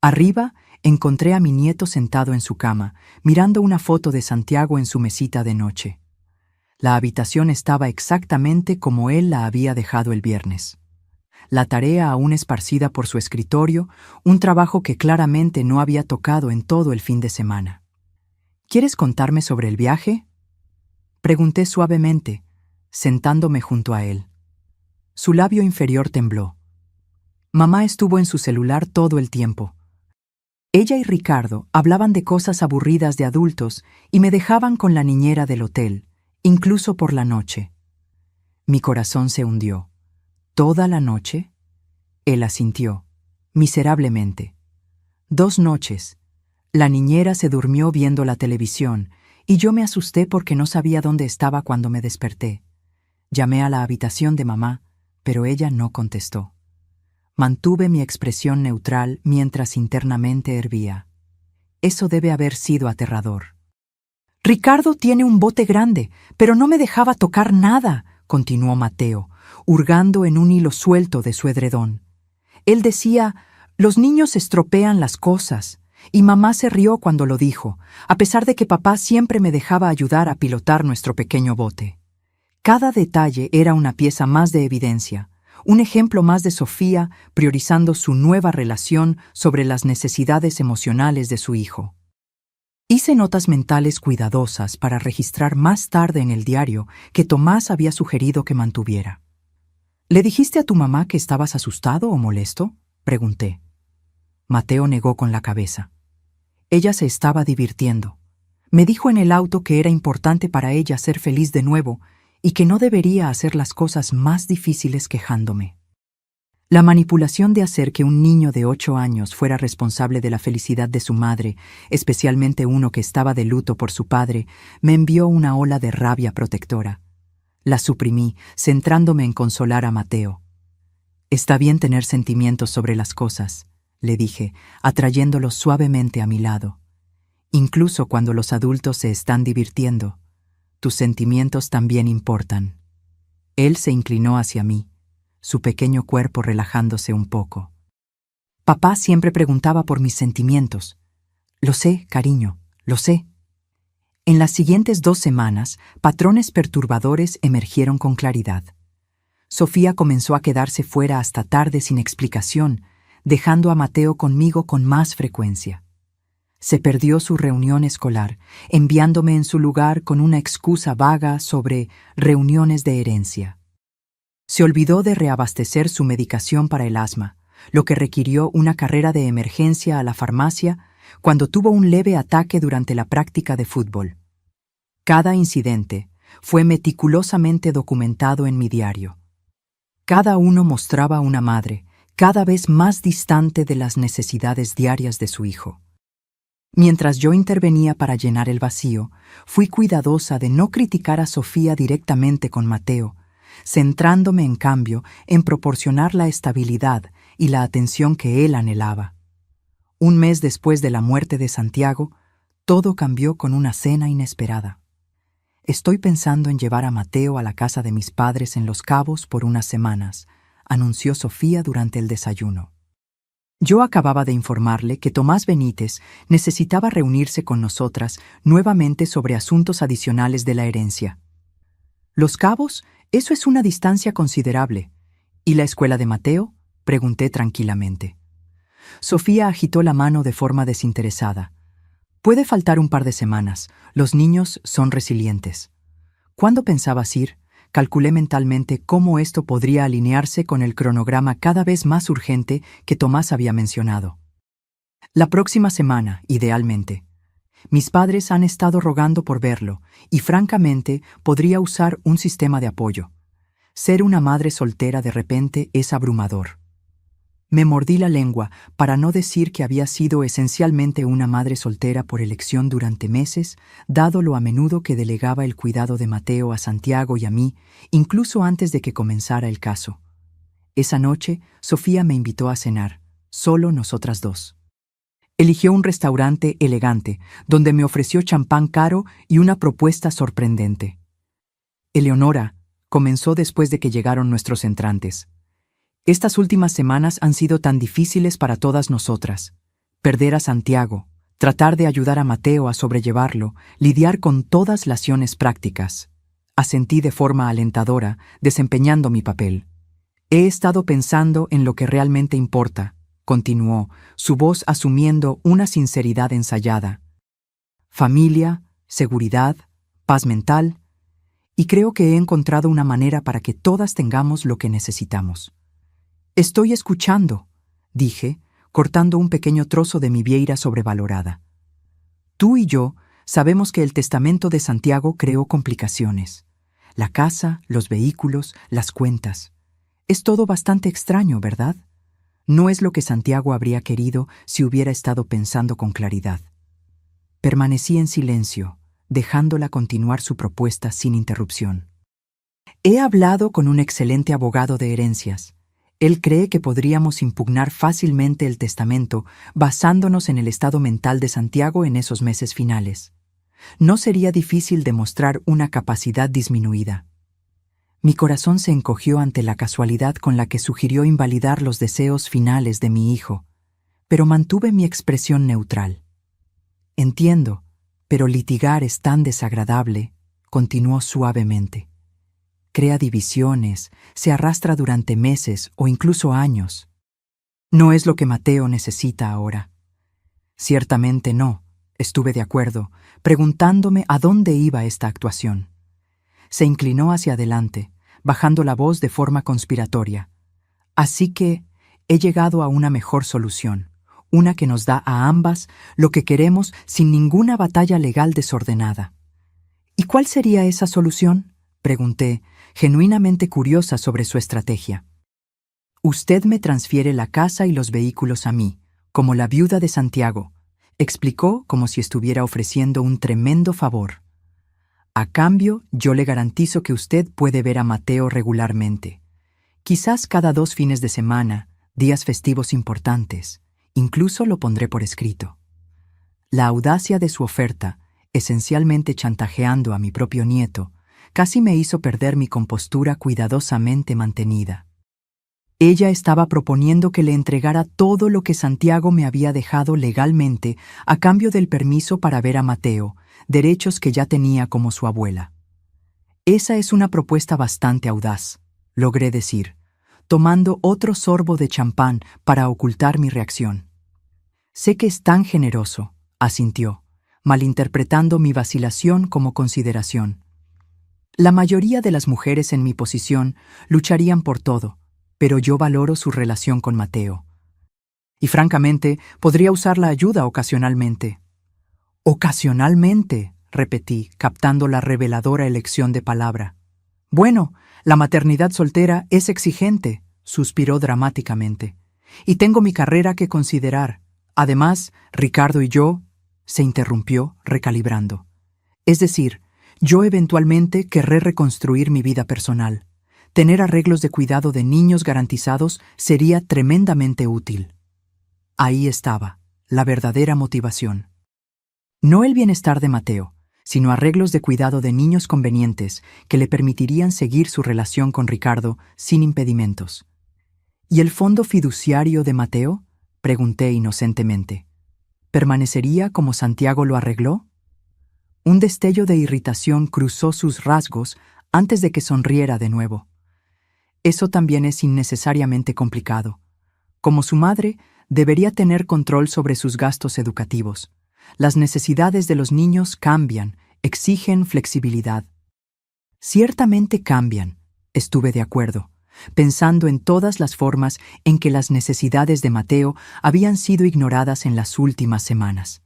Arriba encontré a mi nieto sentado en su cama, mirando una foto de Santiago en su mesita de noche. La habitación estaba exactamente como él la había dejado el viernes. La tarea aún esparcida por su escritorio, un trabajo que claramente no había tocado en todo el fin de semana. «¿Quieres contarme sobre el viaje?», pregunté suavemente, sentándome junto a él. Su labio inferior tembló. «Mamá estuvo en su celular todo el tiempo». Ella y Ricardo hablaban de cosas aburridas de adultos y me dejaban con la niñera del hotel, incluso por la noche. Mi corazón se hundió. ¿Toda la noche? Él asintió, miserablemente. 2 noches. La niñera se durmió viendo la televisión y yo me asusté porque no sabía dónde estaba cuando me desperté. Llamé a la habitación de mamá, pero ella no contestó. Mantuve mi expresión neutral mientras internamente hervía. Eso debe haber sido aterrador. Ricardo tiene un bote grande, pero no me dejaba tocar nada, continuó Mateo, hurgando en un hilo suelto de su edredón. Él decía, los niños estropean las cosas, y mamá se rió cuando lo dijo, a pesar de que papá siempre me dejaba ayudar a pilotar nuestro pequeño bote. Cada detalle era una pieza más de evidencia, un ejemplo más de Sofía priorizando su nueva relación sobre las necesidades emocionales de su hijo. Hice notas mentales cuidadosas para registrar más tarde en el diario que Tomás había sugerido que mantuviera. ¿Le dijiste a tu mamá que estabas asustado o molesto?, pregunté. Mateo negó con la cabeza. Ella se estaba divirtiendo. Me dijo en el auto que era importante para ella ser feliz de nuevo y que no debería hacer las cosas más difíciles quejándome. La manipulación de hacer que un niño de 8 años fuera responsable de la felicidad de su madre, especialmente uno que estaba de luto por su padre, me envió una ola de rabia protectora. La suprimí, centrándome en consolar a Mateo. Está bien tener sentimientos sobre las cosas, le dije, atrayéndolo suavemente a mi lado. Incluso cuando los adultos se están divirtiendo, tus sentimientos también importan. Él se inclinó hacia mí, su pequeño cuerpo relajándose un poco. Papá siempre preguntaba por mis sentimientos. Lo sé, cariño, lo sé. En las siguientes 2 semanas, patrones perturbadores emergieron con claridad. Sofía comenzó a quedarse fuera hasta tarde sin explicación, dejando a Mateo conmigo con más frecuencia. Se perdió su reunión escolar, enviándome en su lugar con una excusa vaga sobre reuniones de herencia. Se olvidó de reabastecer su medicación para el asma, lo que requirió una carrera de emergencia a la farmacia cuando tuvo un leve ataque durante la práctica de fútbol. Cada incidente fue meticulosamente documentado en mi diario. Cada uno mostraba a una madre cada vez más distante de las necesidades diarias de su hijo. Mientras yo intervenía para llenar el vacío, fui cuidadosa de no criticar a Sofía directamente con Mateo, centrándome en cambio en proporcionar la estabilidad y la atención que él anhelaba. Un mes después de la muerte de Santiago, todo cambió con una cena inesperada. Estoy pensando en llevar a Mateo a la casa de mis padres en Los Cabos por unas semanas, anunció Sofía durante el desayuno. Yo acababa de informarle que Tomás Benítez necesitaba reunirse con nosotras nuevamente sobre asuntos adicionales de la herencia. ¿Los Cabos? Eso es una distancia considerable. ¿Y la escuela de Mateo?, pregunté tranquilamente. Sofía agitó la mano de forma desinteresada. Puede faltar un par de semanas. Los niños son resilientes. ¿Cuándo pensabas ir? Calculé mentalmente cómo esto podría alinearse con el cronograma cada vez más urgente que Tomás había mencionado. La próxima semana, idealmente. Mis padres han estado rogando por verlo, y francamente podría usar un sistema de apoyo. Ser una madre soltera de repente es abrumador. Me mordí la lengua para no decir que había sido esencialmente una madre soltera por elección durante meses, dado lo a menudo que delegaba el cuidado de Mateo a Santiago y a mí, incluso antes de que comenzara el caso. Esa noche, Sofía me invitó a cenar, solo nosotras 2. Eligió un restaurante elegante, donde me ofreció champán caro y una propuesta sorprendente. Eleonora, comenzó después de que llegaron nuestros entrantes. Estas últimas semanas han sido tan difíciles para todas nosotras. Perder a Santiago, tratar de ayudar a Mateo a sobrellevarlo, lidiar con todas las acciones prácticas. Asentí de forma alentadora, desempeñando mi papel. He estado pensando en lo que realmente importa, continuó, su voz asumiendo una sinceridad ensayada. Familia, seguridad, paz mental, y creo que he encontrado una manera para que todas tengamos lo que necesitamos. Estoy escuchando, dije, cortando un pequeño trozo de mi vieira sobrevalorada. Tú y yo sabemos que el testamento de Santiago creó complicaciones. La casa, los vehículos, las cuentas. Es todo bastante extraño, ¿verdad? No es lo que Santiago habría querido si hubiera estado pensando con claridad. Permanecí en silencio, dejándola continuar su propuesta sin interrupción. He hablado con un excelente abogado de herencias. Él cree que podríamos impugnar fácilmente el testamento basándonos en el estado mental de Santiago en esos meses finales. No sería difícil demostrar una capacidad disminuida. Mi corazón se encogió ante la casualidad con la que sugirió invalidar los deseos finales de mi hijo, pero mantuve mi expresión neutral. Entiendo, pero litigar es tan desagradable, continuó suavemente. Crea divisiones, se arrastra durante meses o incluso años. No es lo que Mateo necesita ahora. Ciertamente no, estuve de acuerdo, preguntándome a dónde iba esta actuación. Se inclinó hacia adelante, bajando la voz de forma conspiratoria. Así que he llegado a una mejor solución, una que nos da a ambas lo que queremos sin ninguna batalla legal desordenada. ¿Y cuál sería esa solución?, pregunté, genuinamente curiosa sobre su estrategia. Usted me transfiere la casa y los vehículos a mí, como la viuda de Santiago, explicó como si estuviera ofreciendo un tremendo favor. A cambio, yo le garantizo que usted puede ver a Mateo regularmente. Quizás cada 2 fines de semana, días festivos importantes. Incluso lo pondré por escrito. La audacia de su oferta, esencialmente chantajeando a mi propio nieto, casi me hizo perder mi compostura cuidadosamente mantenida. Ella estaba proponiendo que le entregara todo lo que Santiago me había dejado legalmente a cambio del permiso para ver a Mateo, derechos que ya tenía como su abuela. Esa es una propuesta bastante audaz, logré decir, tomando otro sorbo de champán para ocultar mi reacción. Sé que es tan generoso, asintió, malinterpretando mi vacilación como consideración. La mayoría de las mujeres en mi posición lucharían por todo, pero yo valoro su relación con Mateo. Y francamente, podría usar la ayuda ocasionalmente. Ocasionalmente, repetí, captando la reveladora elección de palabra. Bueno, la maternidad soltera es exigente, suspiró dramáticamente. Y tengo mi carrera que considerar. Además, Ricardo y yo, se interrumpió, recalibrando. Es decir, yo eventualmente querré reconstruir mi vida personal. Tener arreglos de cuidado de niños garantizados sería tremendamente útil. Ahí estaba, la verdadera motivación. No el bienestar de Mateo, sino arreglos de cuidado de niños convenientes que le permitirían seguir su relación con Ricardo sin impedimentos. ¿Y el fondo fiduciario de Mateo?, pregunté inocentemente. ¿Permanecería como Santiago lo arregló? Un destello de irritación cruzó sus rasgos antes de que sonriera de nuevo. Eso también es innecesariamente complicado. Como su madre, debería tener control sobre sus gastos educativos. Las necesidades de los niños cambian, exigen flexibilidad. Ciertamente cambian, estuve de acuerdo, pensando en todas las formas en que las necesidades de Mateo habían sido ignoradas en las últimas semanas.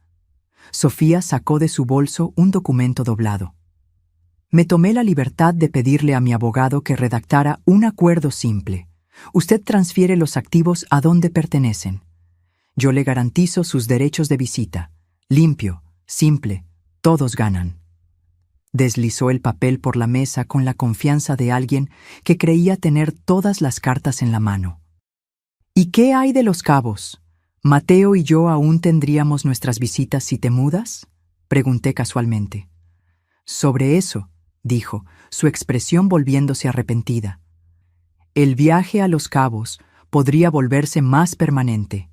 Sofía sacó de su bolso un documento doblado. Me tomé la libertad de pedirle a mi abogado que redactara un acuerdo simple. Usted transfiere los activos a donde pertenecen. Yo le garantizo sus derechos de visita. Limpio, simple, todos ganan. Deslizó el papel por la mesa con la confianza de alguien que creía tener todas las cartas en la mano. ¿Y qué hay de los cabos? ¿Mateo y yo aún tendríamos nuestras visitas si te mudas?, pregunté casualmente. Sobre eso, dijo, su expresión volviéndose arrepentida. El viaje a Los Cabos podría volverse más permanente.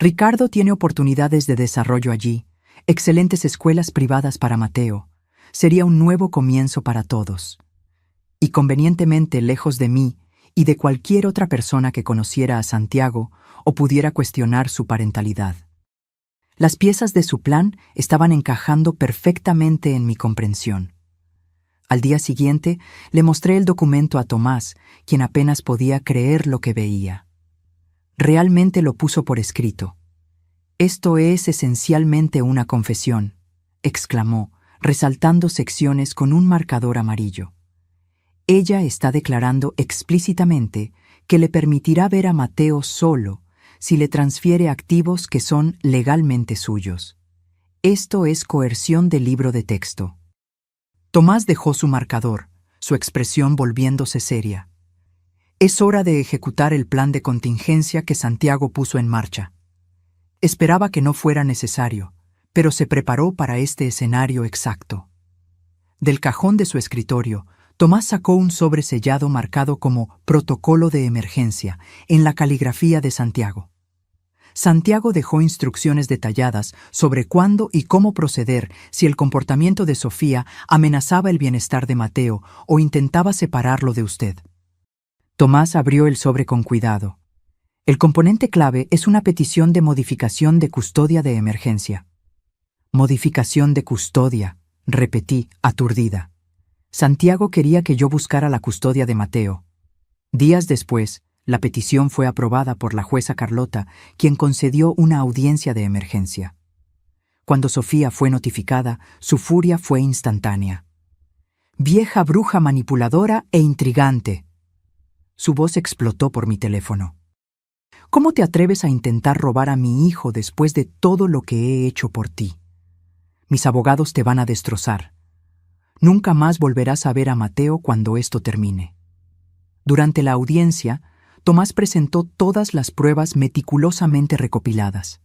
Ricardo tiene oportunidades de desarrollo allí, excelentes escuelas privadas para Mateo. Sería un nuevo comienzo para todos. Y convenientemente lejos de mí y de cualquier otra persona que conociera a Santiago o pudiera cuestionar su parentalidad. Las piezas de su plan estaban encajando perfectamente en mi comprensión. Al día siguiente le mostré el documento a Tomás, quien apenas podía creer lo que veía. Realmente lo puso por escrito. Esto es esencialmente una confesión, exclamó, resaltando secciones con un marcador amarillo. Ella está declarando explícitamente que le permitirá ver a Mateo solo si le transfiere activos que son legalmente suyos. Esto es coerción del libro de texto. Tomás dejó su marcador, su expresión volviéndose seria. Es hora de ejecutar el plan de contingencia que Santiago puso en marcha. Esperaba que no fuera necesario, pero se preparó para este escenario exacto. Del cajón de su escritorio, Tomás sacó un sobre sellado marcado como Protocolo de Emergencia en la caligrafía de Santiago. Santiago dejó instrucciones detalladas sobre cuándo y cómo proceder si el comportamiento de Sofía amenazaba el bienestar de Mateo o intentaba separarlo de usted. Tomás abrió el sobre con cuidado. El componente clave es una petición de modificación de custodia de emergencia. Modificación de custodia, repetí, aturdida. Santiago quería que yo buscara la custodia de Mateo. Días después, la petición fue aprobada por la jueza Carlota, quien concedió una audiencia de emergencia. Cuando Sofía fue notificada, su furia fue instantánea. «Vieja bruja manipuladora e intrigante». Su voz explotó por mi teléfono. «¿Cómo te atreves a intentar robar a mi hijo después de todo lo que he hecho por ti? Mis abogados te van a destrozar. Nunca más volverás a ver a Mateo cuando esto termine». Durante la audiencia, Tomás presentó todas las pruebas meticulosamente recopiladas.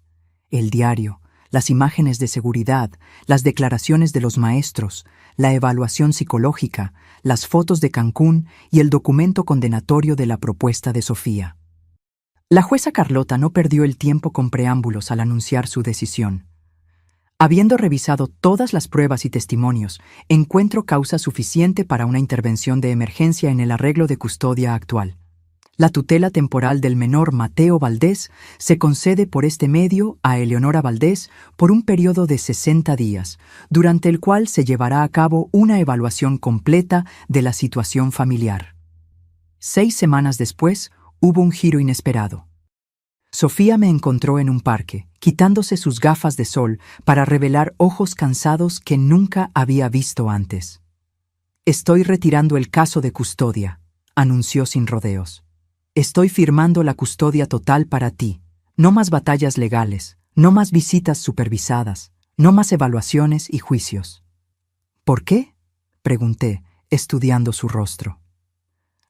El diario, las imágenes de seguridad, las declaraciones de los maestros, la evaluación psicológica, las fotos de Cancún y el documento condenatorio de la propuesta de Sofía. La jueza Carlota no perdió el tiempo con preámbulos al anunciar su decisión. Habiendo revisado todas las pruebas y testimonios, encuentro causa suficiente para una intervención de emergencia en el arreglo de custodia actual. La tutela temporal del menor Mateo Valdés se concede por este medio a Eleonora Valdés por un periodo de 60 días, durante el cual se llevará a cabo una evaluación completa de la situación familiar. 6 semanas después, hubo un giro inesperado. Sofía me encontró en un parque, quitándose sus gafas de sol para revelar ojos cansados que nunca había visto antes. «Estoy retirando el caso de custodia», anunció sin rodeos. «Estoy firmando la custodia total para ti. No más batallas legales, no más visitas supervisadas, no más evaluaciones y juicios». «¿Por qué?», pregunté, estudiando su rostro.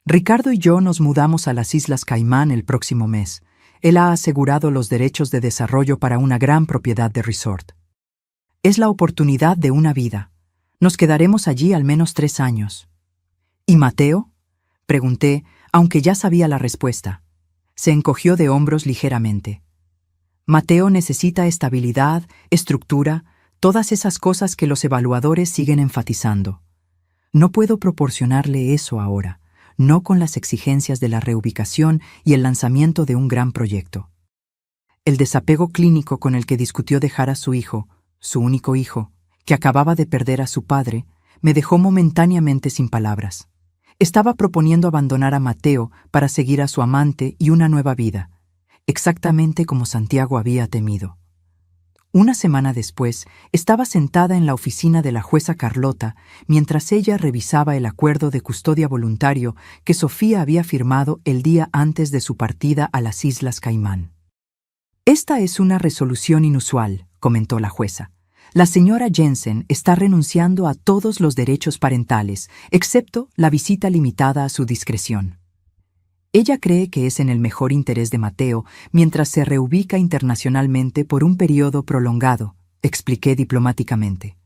«Ricardo y yo nos mudamos a las Islas Caimán el próximo mes. Él ha asegurado los derechos de desarrollo para una gran propiedad de resort. Es la oportunidad de una vida. Nos quedaremos allí al menos 3 años». «¿Y Mateo?», pregunté, aunque ya sabía la respuesta. Se encogió de hombros ligeramente. «Mateo necesita estabilidad, estructura, todas esas cosas que los evaluadores siguen enfatizando. No puedo proporcionarle eso ahora, no con las exigencias de la reubicación y el lanzamiento de un gran proyecto». El desapego clínico con el que discutió dejar a su hijo, su único hijo, que acababa de perder a su padre, me dejó momentáneamente sin palabras. Estaba proponiendo abandonar a Mateo para seguir a su amante y una nueva vida, exactamente como Santiago había temido. Una semana después, estaba sentada en la oficina de la jueza Carlota mientras ella revisaba el acuerdo de custodia voluntario que Sofía había firmado el día antes de su partida a las Islas Caimán. «Esta es una resolución inusual», comentó la jueza. «La señora Jensen está renunciando a todos los derechos parentales, excepto la visita limitada a su discreción. Ella cree que es en el mejor interés de Mateo mientras se reubica internacionalmente por un periodo prolongado», expliqué diplomáticamente.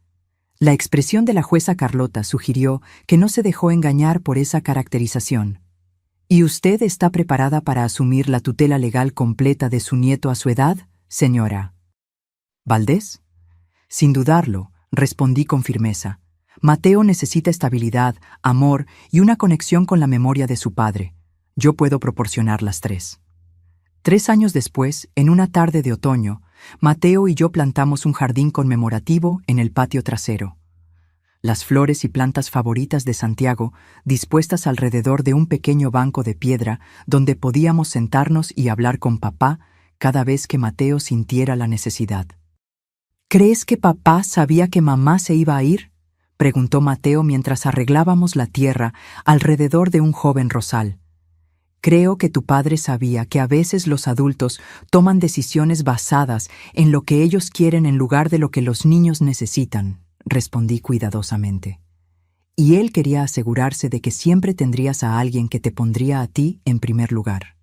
La expresión de la jueza Carlota sugirió que no se dejó engañar por esa caracterización. «¿Y usted está preparada para asumir la tutela legal completa de su nieto a su edad, señora Valdés?» «Sin dudarlo», respondí con firmeza. «Mateo necesita estabilidad, amor y una conexión con la memoria de su padre. Yo puedo proporcionar las 3. 3 años después, en una tarde de otoño, Mateo y yo plantamos un jardín conmemorativo en el patio trasero. las flores y plantas favoritas de Santiago dispuestas alrededor de un pequeño banco de piedra donde podíamos sentarnos y hablar con papá cada vez que Mateo sintiera la necesidad. ¿Crees que papá sabía que mamá se iba a ir?, preguntó Mateo mientras arreglábamos la tierra alrededor de un joven rosal. Creo que tu padre sabía que a veces los adultos toman decisiones basadas en lo que ellos quieren en lugar de lo que los niños necesitan, respondí cuidadosamente. Y él quería asegurarse de que siempre tendrías a alguien que te pondría a ti en primer lugar.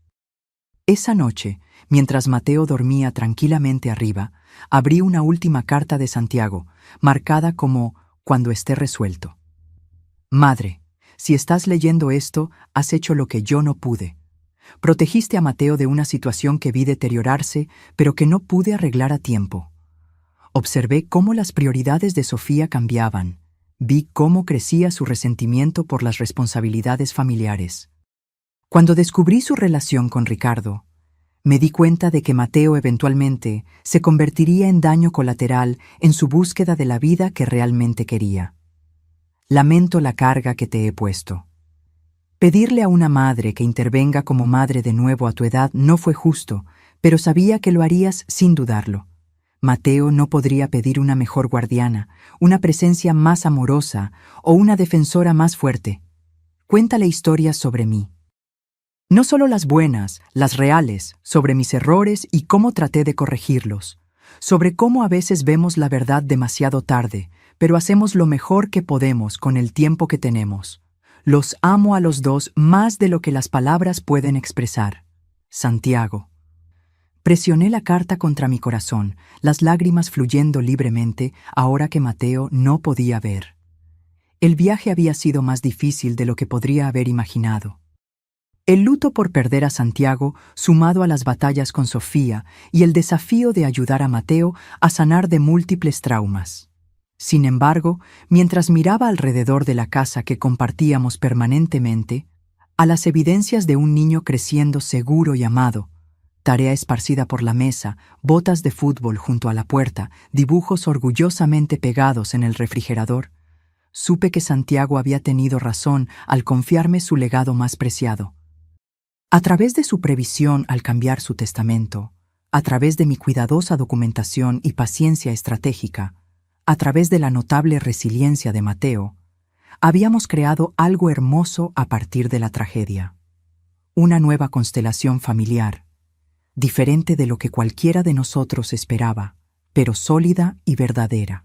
Esa noche, mientras Mateo dormía tranquilamente arriba, abrí una última carta de Santiago, marcada como «Cuando esté resuelto». Madre, si estás leyendo esto, has hecho lo que yo no pude. Protegiste a Mateo de una situación que vi deteriorarse, pero que no pude arreglar a tiempo. Observé cómo las prioridades de Sofía cambiaban. Vi cómo crecía su resentimiento por las responsabilidades familiares. Cuando descubrí su relación con Ricardo, me di cuenta de que Mateo eventualmente se convertiría en daño colateral en su búsqueda de la vida que realmente quería. Lamento la carga que te he puesto. Pedirle a una madre que intervenga como madre de nuevo a tu edad no fue justo, pero sabía que lo harías sin dudarlo. Mateo no podría pedir una mejor guardiana, una presencia más amorosa o una defensora más fuerte. Cuéntale historias sobre mí. No solo las buenas, las reales, sobre mis errores y cómo traté de corregirlos, sobre cómo a veces vemos la verdad demasiado tarde, pero hacemos lo mejor que podemos con el tiempo que tenemos. Los amo a los dos más de lo que las palabras pueden expresar. Santiago. Presioné la carta contra mi corazón, las lágrimas fluyendo libremente ahora que Mateo no podía ver. El viaje había sido más difícil de lo que podría haber imaginado. El luto por perder a Santiago, sumado a las batallas con Sofía y el desafío de ayudar a Mateo a sanar de múltiples traumas. Sin embargo, mientras miraba alrededor de la casa que compartíamos permanentemente, a las evidencias de un niño creciendo seguro y amado, tarea esparcida por la mesa, botas de fútbol junto a la puerta, dibujos orgullosamente pegados en el refrigerador, supe que Santiago había tenido razón al confiarme su legado más preciado. A través de su previsión al cambiar su testamento, a través de mi cuidadosa documentación y paciencia estratégica, a través de la notable resiliencia de Mateo, habíamos creado algo hermoso a partir de la tragedia. Una nueva constelación familiar, diferente de lo que cualquiera de nosotros esperaba, pero sólida y verdadera.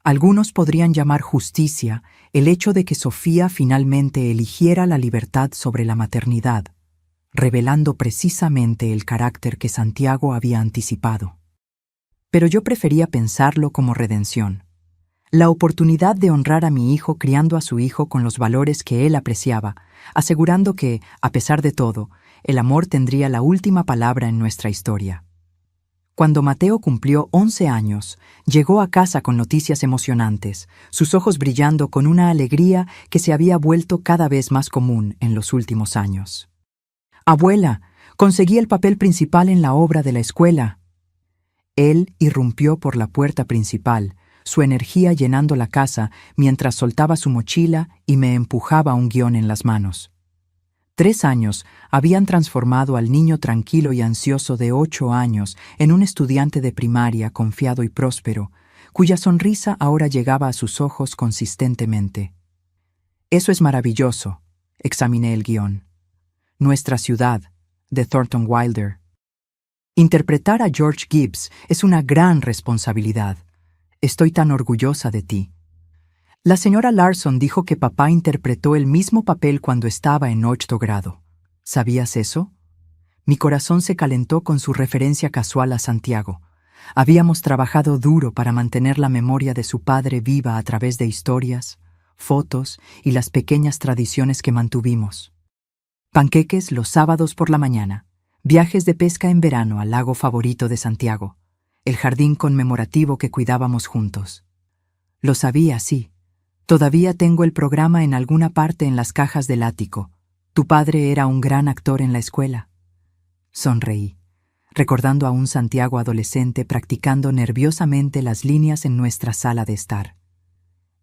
Algunos podrían llamar justicia el hecho de que Sofía finalmente eligiera la libertad sobre la maternidad, revelando precisamente el carácter que Santiago había anticipado. Pero yo prefería pensarlo como redención. La oportunidad de honrar a mi hijo criando a su hijo con los valores que él apreciaba, asegurando que, a pesar de todo, el amor tendría la última palabra en nuestra historia. Cuando Mateo cumplió 11 años, llegó a casa con noticias emocionantes, sus ojos brillando con una alegría que se había vuelto cada vez más común en los últimos años. «Abuela, conseguí el papel principal en la obra de la escuela». Él irrumpió por la puerta principal, su energía llenando la casa mientras soltaba su mochila y me empujaba un guión en las manos. 3 años habían transformado al niño tranquilo y ansioso de 8 años en un estudiante de primaria confiado y próspero, cuya sonrisa ahora llegaba a sus ojos consistentemente. «Eso es maravilloso», examiné el guión. «Nuestra ciudad», de Thornton Wilder. Interpretar a George Gibbs es una gran responsabilidad. Estoy tan orgullosa de ti. La señora Larson dijo que papá interpretó el mismo papel cuando estaba en 8º grado. ¿Sabías eso? Mi corazón se calentó con su referencia casual a Santiago. Habíamos trabajado duro para mantener la memoria de su padre viva a través de historias, fotos y las pequeñas tradiciones que mantuvimos. Panqueques los sábados por la mañana. Viajes de pesca en verano al lago favorito de Santiago, el jardín conmemorativo que cuidábamos juntos. Lo sabía, sí. Todavía tengo el programa en alguna parte en las cajas del ático. Tu padre era un gran actor en la escuela. Sonreí, recordando a un Santiago adolescente practicando nerviosamente las líneas en nuestra sala de estar.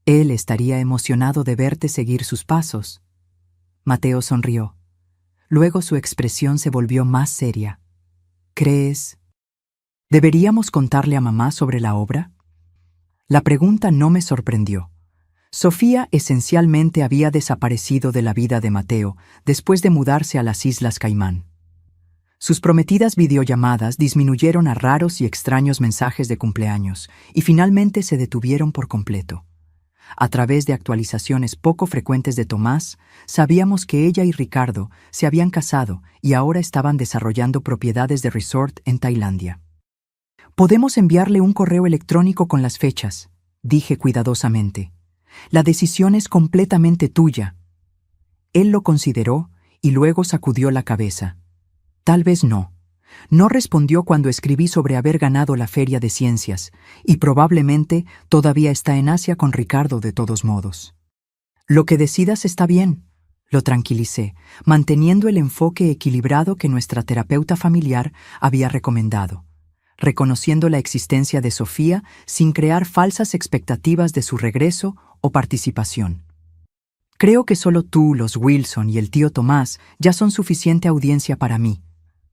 Él estaría emocionado de verte seguir sus pasos. Mateo sonrió. Luego su expresión se volvió más seria. ¿Crees? ¿Deberíamos contarle a mamá sobre la obra? La pregunta no me sorprendió. Sofía esencialmente había desaparecido de la vida de Mateo después de mudarse a las Islas Caimán. Sus prometidas videollamadas disminuyeron a raros y extraños mensajes de cumpleaños y finalmente se detuvieron por completo. A través de actualizaciones poco frecuentes de Tomás, sabíamos que ella y Ricardo se habían casado y ahora estaban desarrollando propiedades de resort en Tailandia. «Podemos enviarle un correo electrónico con las fechas», dije cuidadosamente. «La decisión es completamente tuya». Él lo consideró y luego sacudió la cabeza. «Tal vez no». No respondió cuando escribí sobre haber ganado la Feria de Ciencias, y probablemente todavía está en Asia con Ricardo de todos modos. «Lo que decidas está bien», lo tranquilicé, manteniendo el enfoque equilibrado que nuestra terapeuta familiar había recomendado, reconociendo la existencia de Sofía sin crear falsas expectativas de su regreso o participación. «Creo que solo tú, los Wilson y el tío Tomás ya son suficiente audiencia para mí»,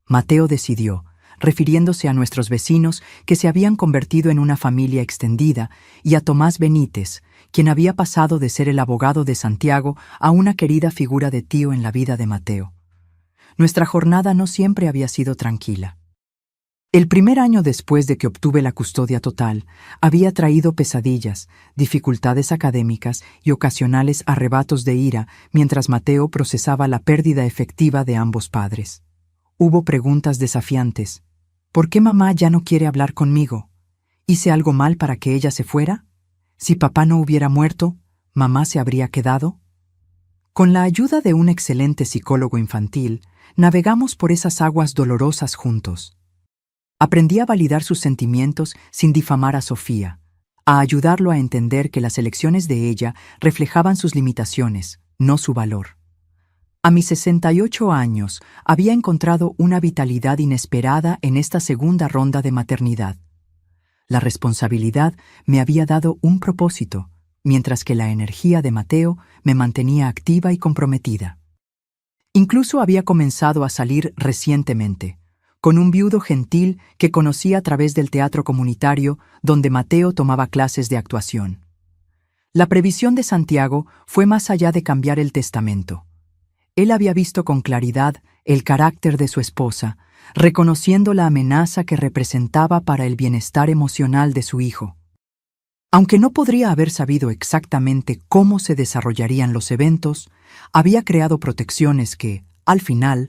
Mateo decidió, refiriéndose a nuestros vecinos que se habían convertido en una familia extendida, y a Tomás Benítez, quien había pasado de ser el abogado de Santiago a una querida figura de tío en la vida de Mateo. Nuestra jornada no siempre había sido tranquila. El primer año después de que obtuve la custodia total, había traído pesadillas, dificultades académicas y ocasionales arrebatos de ira mientras Mateo procesaba la pérdida efectiva de ambos padres. Hubo preguntas desafiantes. ¿Por qué mamá ya no quiere hablar conmigo? ¿Hice algo mal para que ella se fuera? Si papá no hubiera muerto, ¿mamá se habría quedado? Con la ayuda de un excelente psicólogo infantil, navegamos por esas aguas dolorosas juntos. Aprendí a validar sus sentimientos sin difamar a Sofía, a ayudarlo a entender que las elecciones de ella reflejaban sus limitaciones, no su valor. A mis 68 años había encontrado una vitalidad inesperada en esta segunda ronda de maternidad. La responsabilidad me había dado un propósito, mientras que la energía de Mateo me mantenía activa y comprometida. Incluso había comenzado a salir recientemente, con un viudo gentil que conocí a través del teatro comunitario donde Mateo tomaba clases de actuación. La previsión de Santiago fue más allá de cambiar el testamento. Él había visto con claridad el carácter de su esposa, reconociendo la amenaza que representaba para el bienestar emocional de su hijo. Aunque no podría haber sabido exactamente cómo se desarrollarían los eventos, había creado protecciones que, al final,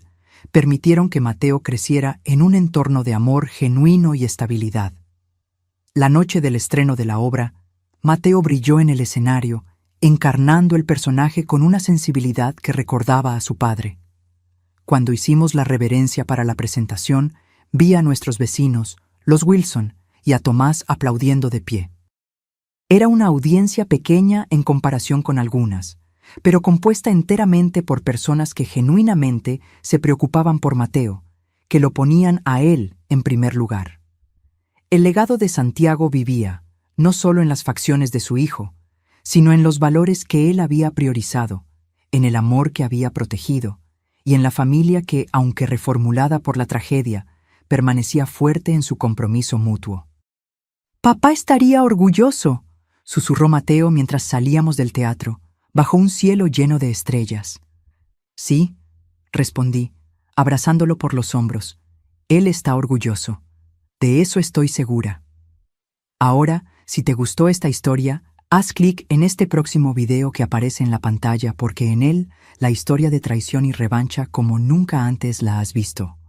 permitieron que Mateo creciera en un entorno de amor genuino y estabilidad. La noche del estreno de la obra, Mateo brilló en el escenario, encarnando el personaje con una sensibilidad que recordaba a su padre. Cuando hicimos la reverencia para la presentación, vi a nuestros vecinos, los Wilson, y a Tomás aplaudiendo de pie. Era una audiencia pequeña en comparación con algunas, pero compuesta enteramente por personas que genuinamente se preocupaban por Mateo, que lo ponían a él en primer lugar. El legado de Santiago vivía, no solo en las facciones de su hijo, sino en los valores que él había priorizado, en el amor que había protegido, y en la familia que, aunque reformulada por la tragedia, permanecía fuerte en su compromiso mutuo. «Papá estaría orgulloso», susurró Mateo mientras salíamos del teatro, bajo un cielo lleno de estrellas. «Sí», respondí, abrazándolo por los hombros. «Él está orgulloso. De eso estoy segura». Ahora, si te gustó esta historia, haz clic en este próximo video que aparece en la pantalla porque en él la historia de traición y revancha como nunca antes la has visto.